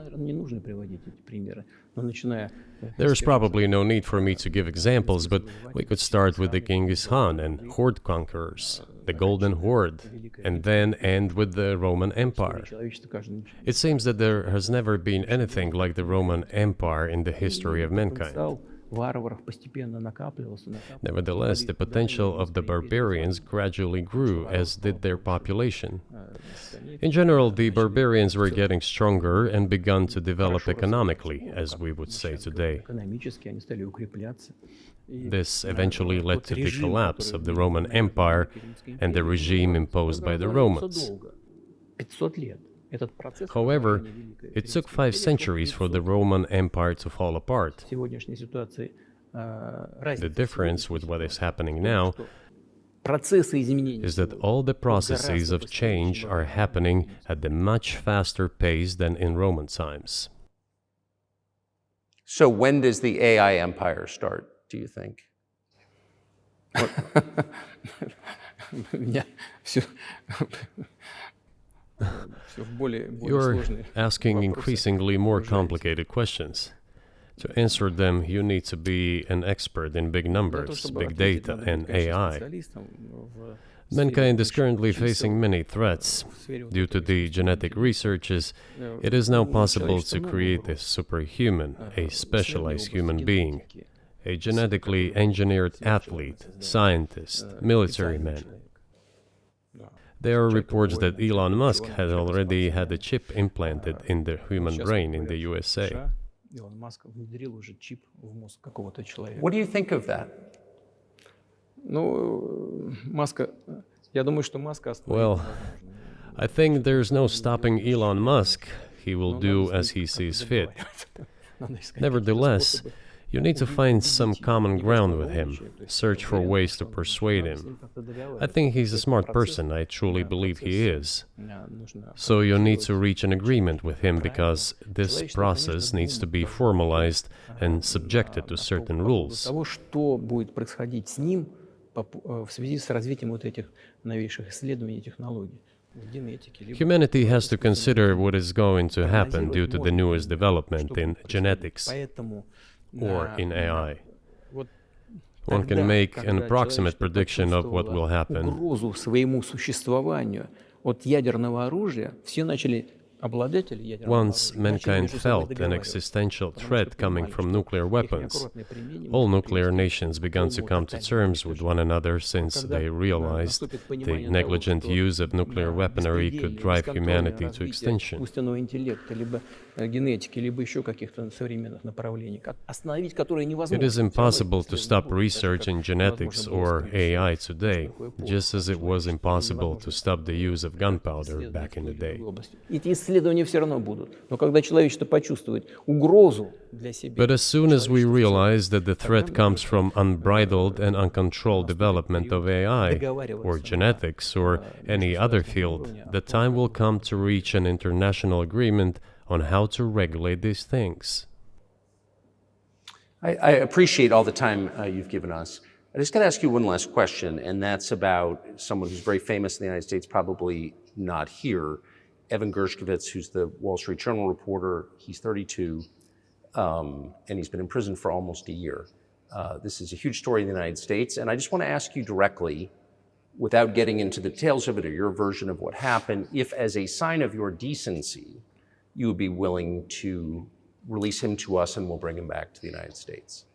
There is probably no need for me to give examples, but we could start with the Genghis Khan and horde conquerors, the Golden Horde, and then end with the Roman Empire. It seems that there has never been anything like the Roman Empire in the history of mankind. Nevertheless, the potential of the barbarians gradually grew, as did their population. In general, the barbarians were getting stronger and began to develop economically, as we would say today. This eventually led to the collapse of the Roman Empire and the regime imposed by the Romans. Этот процесс However, разложения Великой it took Римской 5 империи centuries for the Roman Empire to fall apart. в сегодняшней ситуации The разница difference with what is happening now процессы изменений is that сегодня all the идут processes гораздо of быстрее, change чем are во времена happening Римского. at a much faster pace than in Roman times. So when does the AI empire start, do you think? У меня все в более You're сложные asking вопросы. increasingly more complicated questions. To answer them, you need to be an expert in big Для того, numbers, чтобы big ответить, data, надо and быть, конечно, AI. специалистом в Mankind is сфере currently чисел, facing many threats. в сфере вот Due to этого the искусственного genetic интеллекта. researches, it is now possible Человечество to много create a угроз. superhuman, a В specialized исследовании human области being, генетики, a genetically engineered athlete, scientist, military man. человек. Да. There are Человек reports that воина, Elon человек Musk ученый, had человек already had a спортсмен. chip implanted in the human Сейчас brain вот in the говорят, в USA. США Илон Маск внедрил уже чип в мозг какого-то человека. What do you think of that? Ну, Маска, я думаю, что Маска остановить Well, невозможно. I think there's no stopping Elon Musk. He will Но do надо as с he ним sees как-то fit. договариваться. Надо искать какие-то Nevertheless, способы you need to find some убедить его. common Мне ground кажется, with он him, умный человек, то есть search for уверен, ways что to он- persuade надо с him. ним как-то I договариваться. think he's a Этот smart процесс, person. I truly believe he is. нужно So you need to организовать reach an agreement with him правильно. because this Человечество, process конечно, needs to be думает formalized Ага, and subjected to по certain поводу rules. того, что будет происходить с ним в связи с развитием вот этих новейших исследований и технологий в генетике. либо Humanity в has to искусственном consider интеллекте. what is going to happen due Прогнозировать to the можно, newest что development будет in происходить. genetics Поэтому or in AI. вот One тогда, can make an когда approximate человечество prediction of what will почувствовало happen. угрозу своему существованию от ядерного оружия, все начали обладатели ядерного Once оружия начали mankind между собой felt an договариваться, existential потому что threat coming понимали, from что nuclear их weapons, неаккуратное применение all может nuclear привести nations began to к come to тотальному terms with one another since Когда they realized наступит the понимание negligent того, use of что nuclear weaponry could беспредельное, drive бесконтрольное humanity to развитие extinction. искусственного интеллекта, либо генетики, либо еще каких-то современных направлений, остановить которые невозможно. It is Всё равно impossible эти to исследования stop будут, research так же, in как genetics невозможно было or остановить AI всё today, такое just as it was человечество, impossible to невозможно stop the use of gunpowder исследовать back in в the той или day. другой области. Эти исследования все равно будут. Но когда человечество почувствует угрозу для себя, But as soon as we человечество в целом, realize that the threat тогда comes from unbridled and uncontrolled development of AI, or genetics, or any other field, the time will come to reach an international agreement on how to regulate these things. I appreciate all the time you've given us. I just got to ask you one last question, and that's about someone who's very famous in the United States, probably not here, Evan Gershkovich, who's the Wall Street Journal reporter. He's 32, and he's been in prison for almost a year. This is a huge story in the United States, and I just want to ask you directly, without getting into the details of it or your version of what happened, if as a sign of your decency, you would be willing to release him to us and we'll bring him back to the United States.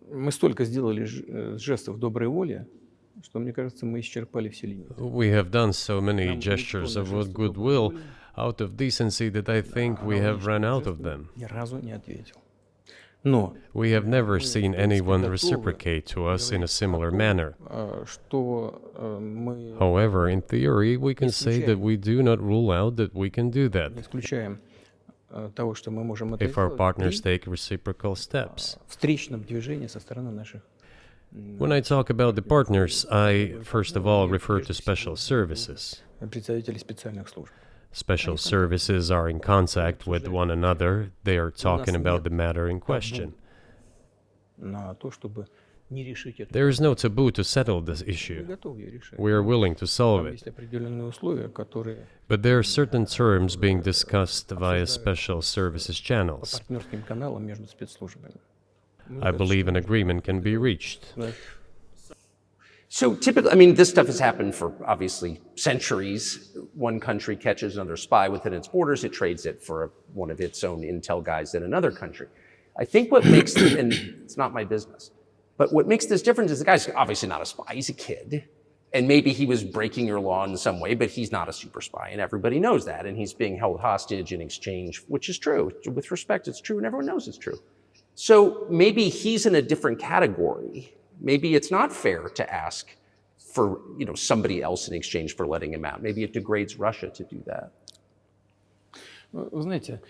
Мы столько сделали жестов доброй воли, что, мне кажется, мы исчерпали все лимиты. We have done so many Нам gestures никто of на жесты доброй goodwill воли out of decency that I think we have run out of them. ни разу не ответил. Но We have never seen anyone готовы reciprocate to us in a similar manner. что мы However, in theory, we can say that we do not rule out that we can do не that исключаем того, что мы можем это if our сделать partners при take reciprocal steps. встречном движении со стороны наших When I talk about the partners, I first of all refer to special services. представителей специальных служб. Special services are in contact with one another. They are talking about the matter in question. На то, чтобы не решить это. There is no taboo to settle this Мы issue. готовы ее решать. We are willing to solve Там it. есть определенные условия, которые But there are certain terms being discussed via special services по channels. партнерским каналам между спецслужбами. I believe an agreement can be reached. So typically, I mean, this stuff has happened for obviously centuries. One country catches another spy within its borders, it trades it for one of its own intel guys in another country. I think what makes, and it's not my business, but what makes this different is the guy's obviously not a spy, he's a kid. And maybe he was breaking your law in some way, but he's not a super spy, and everybody knows that. And he's being held hostage in exchange, which is true. With respect, it's true, and everyone knows it's true. So maybe he's in a different category Maybe it's not fair to ask for somebody else in exchange for letting him out. Maybe it degrades Russia to do that. Вы знаете,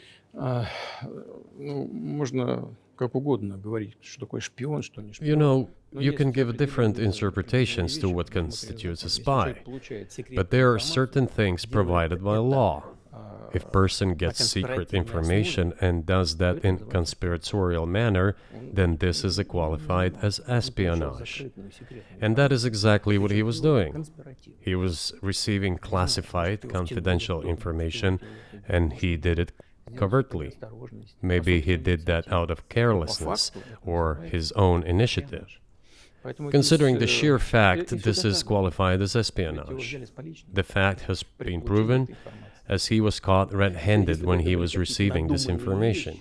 можно как угодно говорить, что такое шпион, что не шпион. You know, you can give different interpretations to what constitutes a spy, but there are certain things provided by law. If person gets secret information and does that in conspiratorial manner, then this is qualified as espionage. And that is exactly what he was doing. He was receiving classified, confidential information, and he did it covertly. Maybe he did that out of carelessness or his own initiative. Considering the sheer fact, this is qualified as espionage. The fact has been proven, as he was caught red-handed when he was receiving this information.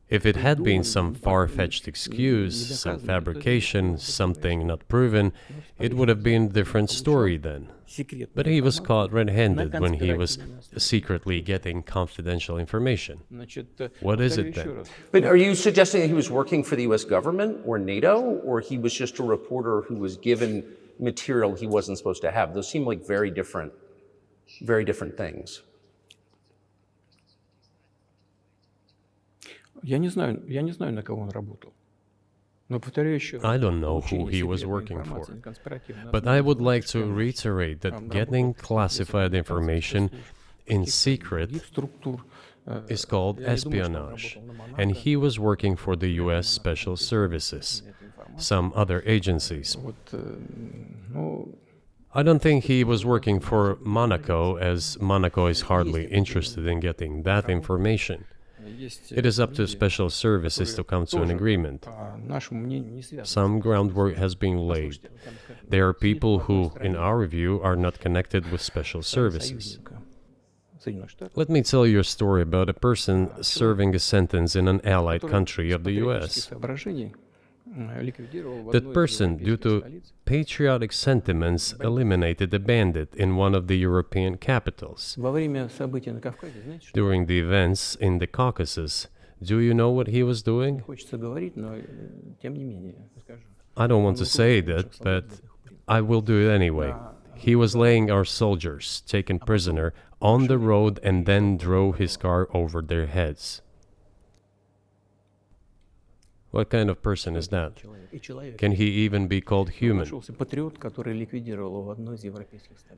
If it had been some far-fetched excuse, some fabrication, something not proven, it would have been a different story then. But he was caught red-handed when he was secretly getting confidential information. What is it then? But are you suggesting that he was working for the US government or NATO, or he was just a reporter who was given material he wasn't supposed to have? Those seem like very different things. Я не знаю, на кого он работал. Но повторяю еще раз. I don't know who he was working for, but I would like to reiterate that getting classified information in secret is called espionage, and he was working for the US Special Services, some other agencies. I don't think he was working for Monaco, as Monaco is hardly interested in getting that information. It is up to special services to come to an agreement. Some groundwork has been laid. There are people who, in our view, are not connected with special services. Let me tell you a story about a person serving a sentence in an allied country of the US. That person, due to patriotic sentiments, eliminated a bandit in one of the European capitals. During the events in the Caucasus, do you know what he was doing? I don't want to say that, but I will do it anyway. He was laying our soldiers, taken prisoner, on the road and then drove his car over their heads. What kind of person is that? Can he even be called human?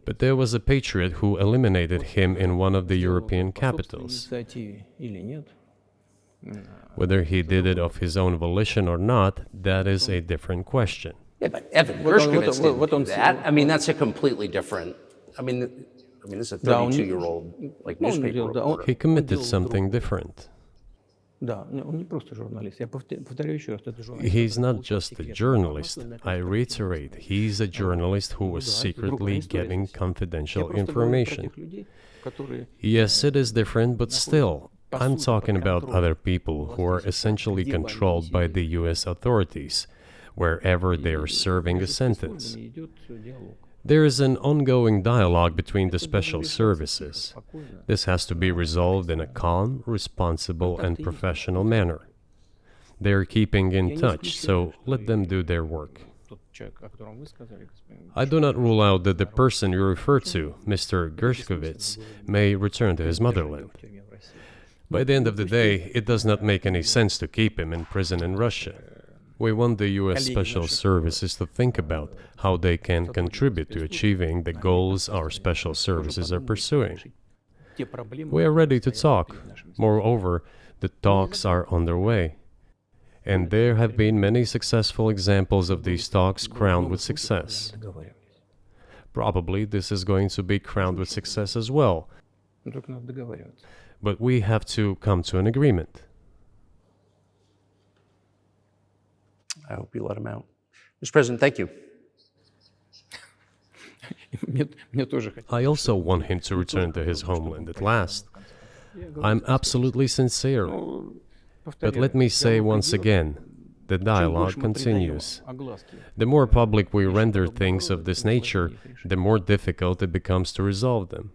But there was a patriot who eliminated him in one of the European capitals. Whether he did it of his own volition or not, that is a different question. Yeah, but Evan Gershkovich didn't do that. I mean, that's a completely different. I mean, this is a 32-year-old newspaper reporter. He committed something different. He's not just a journalist. I reiterate, he's a journalist who was secretly getting confidential information. Yes, it is different, but still, I'm talking about other people who are essentially controlled by the US authorities, wherever they are serving a sentence. There is an ongoing dialogue between the special services. This has to be resolved in a calm, responsible, and professional manner. They are keeping in touch, so let them do their work. I do not rule out that the person you refer to, Mr. Gershkovich, may return to his motherland. By the end of the day, it does not make any sense to keep him in prison in Russia. We want the US Special Services to think about how they can contribute to achieving the goals our special services are pursuing. We are ready to talk. Moreover, the talks are underway. And there have been many successful examples of these talks crowned with success. Probably this is going to be crowned with success as well. But we have to come to an agreement. I hope you let him out. Mr. President, thank you. I also want him to return to his homeland at last. I'm absolutely sincere. But let me say once again, the dialogue continues. The more public we render things of this nature, the more difficult it becomes to resolve them.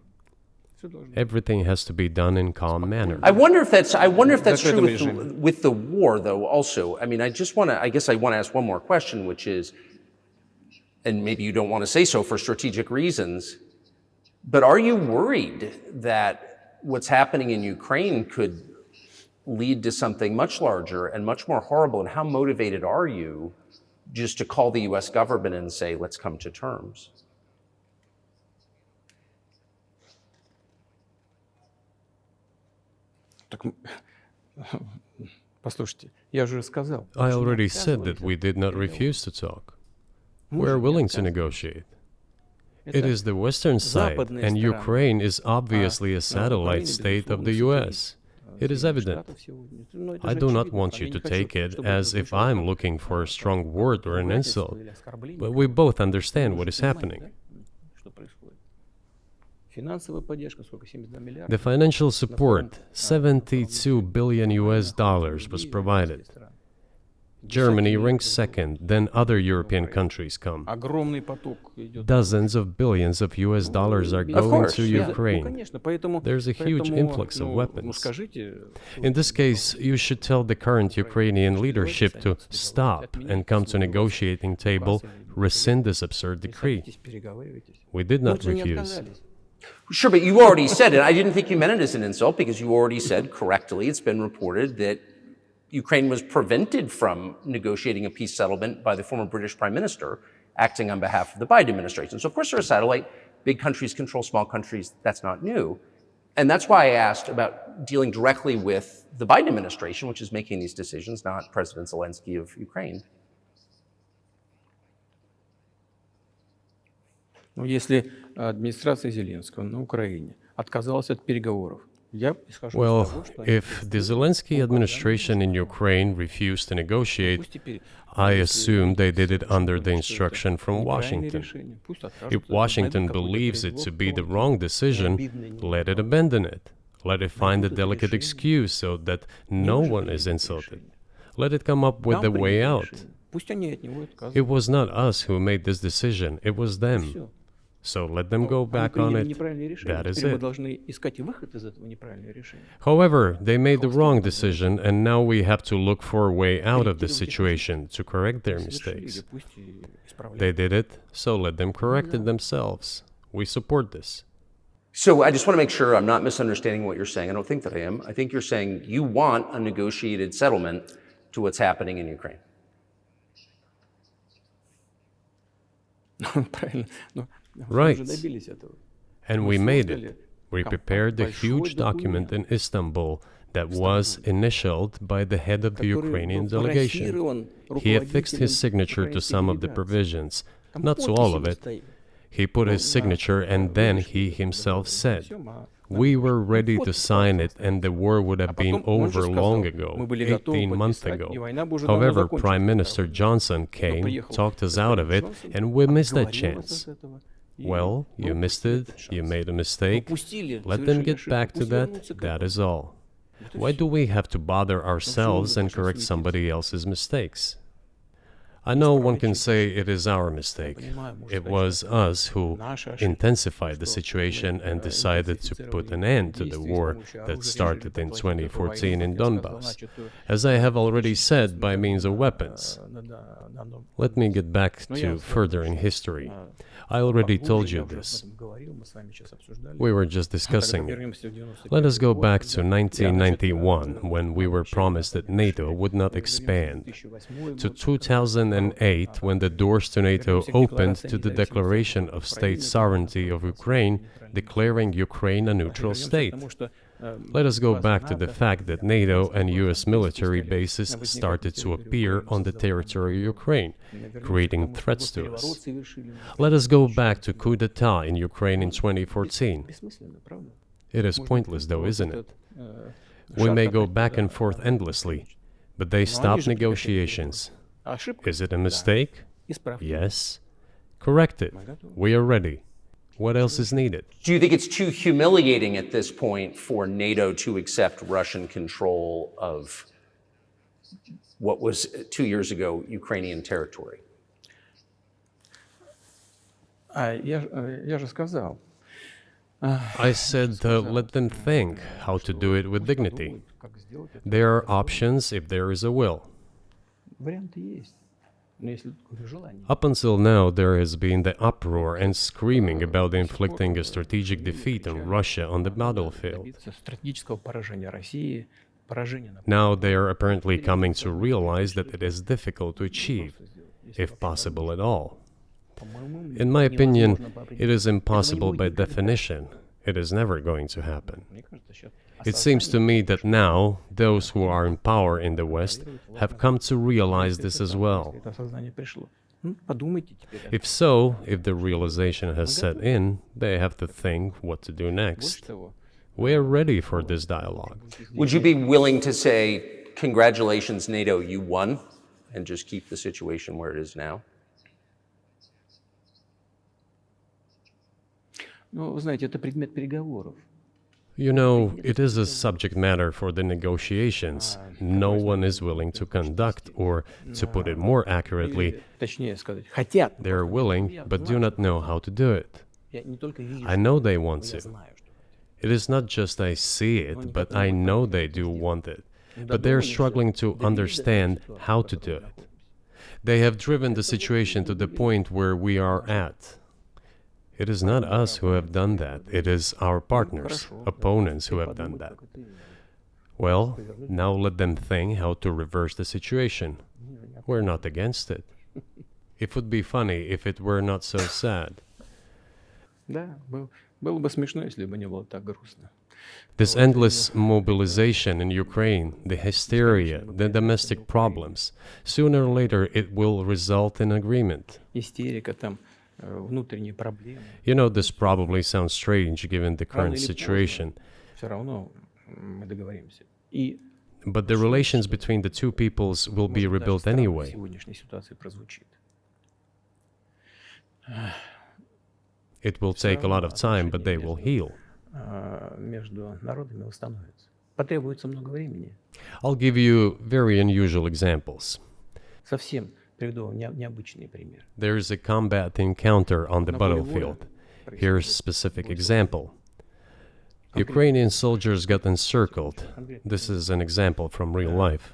Everything has to be done in calm manner. I wonder if that's true Закрытом with the war, though. Also, I mean, I guess I want to ask one more question, which is, and maybe you don't want to say so for strategic reasons, but are you worried that what's happening in Ukraine could lead to something much larger and much more horrible? And how motivated are you just to call the U.S. government and say, let's come to terms? Так, послушайте, я уже сказал. I already said that we did not refuse to talk. We are willing to negotiate. It is the Western side, and Ukraine is obviously a satellite state of the US. It is evident. I do not want you to take it as if I'm looking for a strong word or an insult, but we both understand what is happening. The financial support, 72 billion US dollars, was provided. Germany ranks second, then other European countries come. Dozens of billions of US dollars are going to Ukraine. There's a huge influx of weapons. In this case, you should tell the current Ukrainian leadership to stop and come to negotiating table, rescind this absurd decree. We did not refuse. Sure, but you already said it. I didn't think you meant it as an insult because you already said correctly, it's been reported that Ukraine was prevented from negotiating a peace settlement by the former British Prime Minister acting on behalf of the Biden administration. So of course they're a satellite. Big countries control small countries. That's not new. And that's why I asked about dealing directly with the Biden administration, which is making these decisions, not President Zelensky of Ukraine. Но если администрация Зеленского на Украине отказалась от переговоров, well, if the Zelensky administration in Ukraine refused to negotiate, I assume they did it under the instruction from Washington. If Washington believes it to be the wrong decision, let it abandon it. Let it find a delicate excuse so that no one is insulted. Let it come up with a way out. It was not us who made this decision, it was them. So let them go back on it. That is it. However, they made the wrong decision, and now we have to look for a way out of the situation to correct their mistakes. They did it, so let them correct it themselves. We support this. So I just want to make sure I'm not misunderstanding what you're saying. I don't think that I am. I think you're saying you want a negotiated settlement to what's happening in Ukraine. Right. And we made it. We prepared a huge document in Istanbul that was initialed by the head of the Ukrainian delegation. He affixed his signature to some of the provisions, not to all of it. He put his signature and then he himself said, we were ready to sign it and the war would have been over long ago, 18 months ago. However, Prime Minister Johnson came, talked us out of it, and we missed that chance. Well, you missed it, you made a mistake. Let them get back to that, that is all. Why do we have to bother ourselves and correct somebody else's mistakes? I know one can say it is our mistake. It was us who intensified the situation and decided to put an end to the war that started in 2014 in Donbass, as I have already said, by means of weapons. Let me get back to further in history. I already told you this. We were just discussing it. Let us go back to 1991, when we were promised that NATO would not expand, to 2008, when the doors to NATO opened to the declaration of state sovereignty of Ukraine, declaring Ukraine a neutral state. Let us go back to the fact that NATO and US military bases started to appear on the territory of Ukraine, creating threats to us. Let us go back to coup d'etat in Ukraine in 2014. It is pointless though, isn't it? We may go back and forth endlessly, but they stopped negotiations. Is it a mistake? Yes. Correct it. We are ready. What else is needed? Do you think it's too humiliating at this point for NATO to accept Russian control of what was 2 years ago Ukrainian territory? Я же сказал, I said, let them think how to do it with dignity. There are options if there is a will. Варианты есть. Но если такое желание. Up until now, there has been the uproar and screaming about inflicting a strategic defeat on Russia on the battlefield. Добиться стратегического поражения России, поражения на Now they are apparently coming to realize that it is difficult to achieve, if possible at all. по-моему, In my opinion, невозможно по it is impossible by определению. definition. It is never going to happen. Мне кажется, сейчас It seems to me that now those who are in power in the West have come to realize this as well. это осознание пришло. Подумайте теперь. If so, if the realization has set in, they have to think what to do Больше next. того, We are ready for this dialogue. Would you be willing to say, congratulations, NATO, you won, and just keep the situation where it is now? ну, вы знаете, это предмет переговоров. You know, it is a subject matter for the negotiations. No one is willing to conduct, or, to put it more accurately, Точнее сказать, хотят. they are willing but do not know how to do it. Я не только вижу, I know they want я to. знаю, что It is not just I see it, but I know they do want it. But they are struggling to understand how to do it. They have driven the situation to the point where we are at. It is not us who have done that. It is our partners, opponents who have done that. Well, now let them think how to reverse the situation. We're not against it. It would be funny if it were not so sad. Да, было бы смешно, если бы не было так грустно. This endless mobilization in Ukraine, the hysteria, the domestic problems, sooner or later it will result in agreement. Истерика, там, внутренние проблемы. You know, this probably sounds strange given the current situation, Все равно мы договоримся. И but the relations between the two peoples will be может, даже rebuilt странно в anyway. сегодняшней ситуации прозвучит. It will take a lot of time, but they will heal. Между народами восстановится. Потребуется много времени. I'll give you very unusual examples. Совсем приведу вам необычный пример. There is a combat encounter on the На поле battlefield. боя Here's a specific example. Ukrainian soldiers got encircled. This is an example from real life.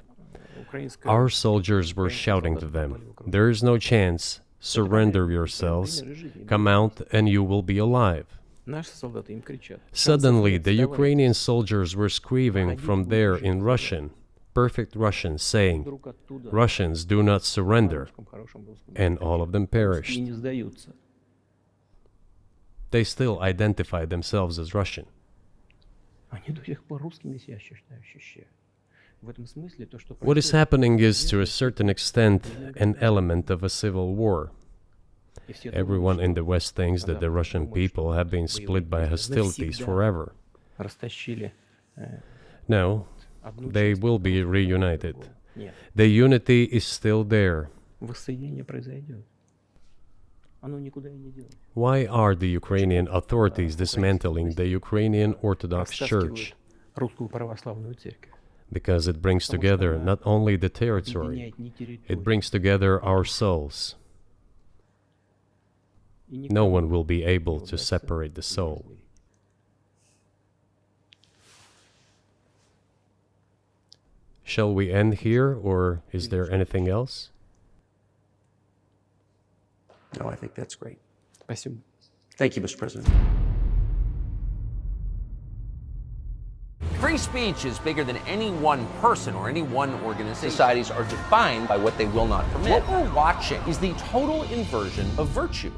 Украинская Our soldiers were shouting to them, "There is no chance. Surrender yourselves. Come out and you will be alive." наши солдаты им кричат. Suddenly, the Ukrainian soldiers were screaming from there in Russian, perfect Russian, saying, Вдруг оттуда "Russians, do not surrender." на хорошем русском And all of them и perished. не сдаются. They still identified themselves as Russian. Они до сих пор русскими себя ощущают. В этом смысле то, что What is happening is, to a certain extent, an element of a civil war. Everyone in the West thinks that the Russian people have been split by hostilities forever. растащили No, одну they часть will be другую. reunited. Нет, The unity is still there. воссоединение произойдет. Оно никуда и не делось. Why are the Ukrainian authorities dismantling the Ukrainian Orthodox Church? Растаскивают русскую православную церковь. Because it brings together not only the territory, Объединяет не территорию. it brings together our souls. И никто No one will be не able to удастся separate the soul. разделить. Shall we end here, or is there anything else? No, I think that's great. Спасибо. Thank you, Mr. President. Free speech is bigger than any one person or any one organization. Societies are defined by what they will not permit. What we're watching is the total inversion of virtue.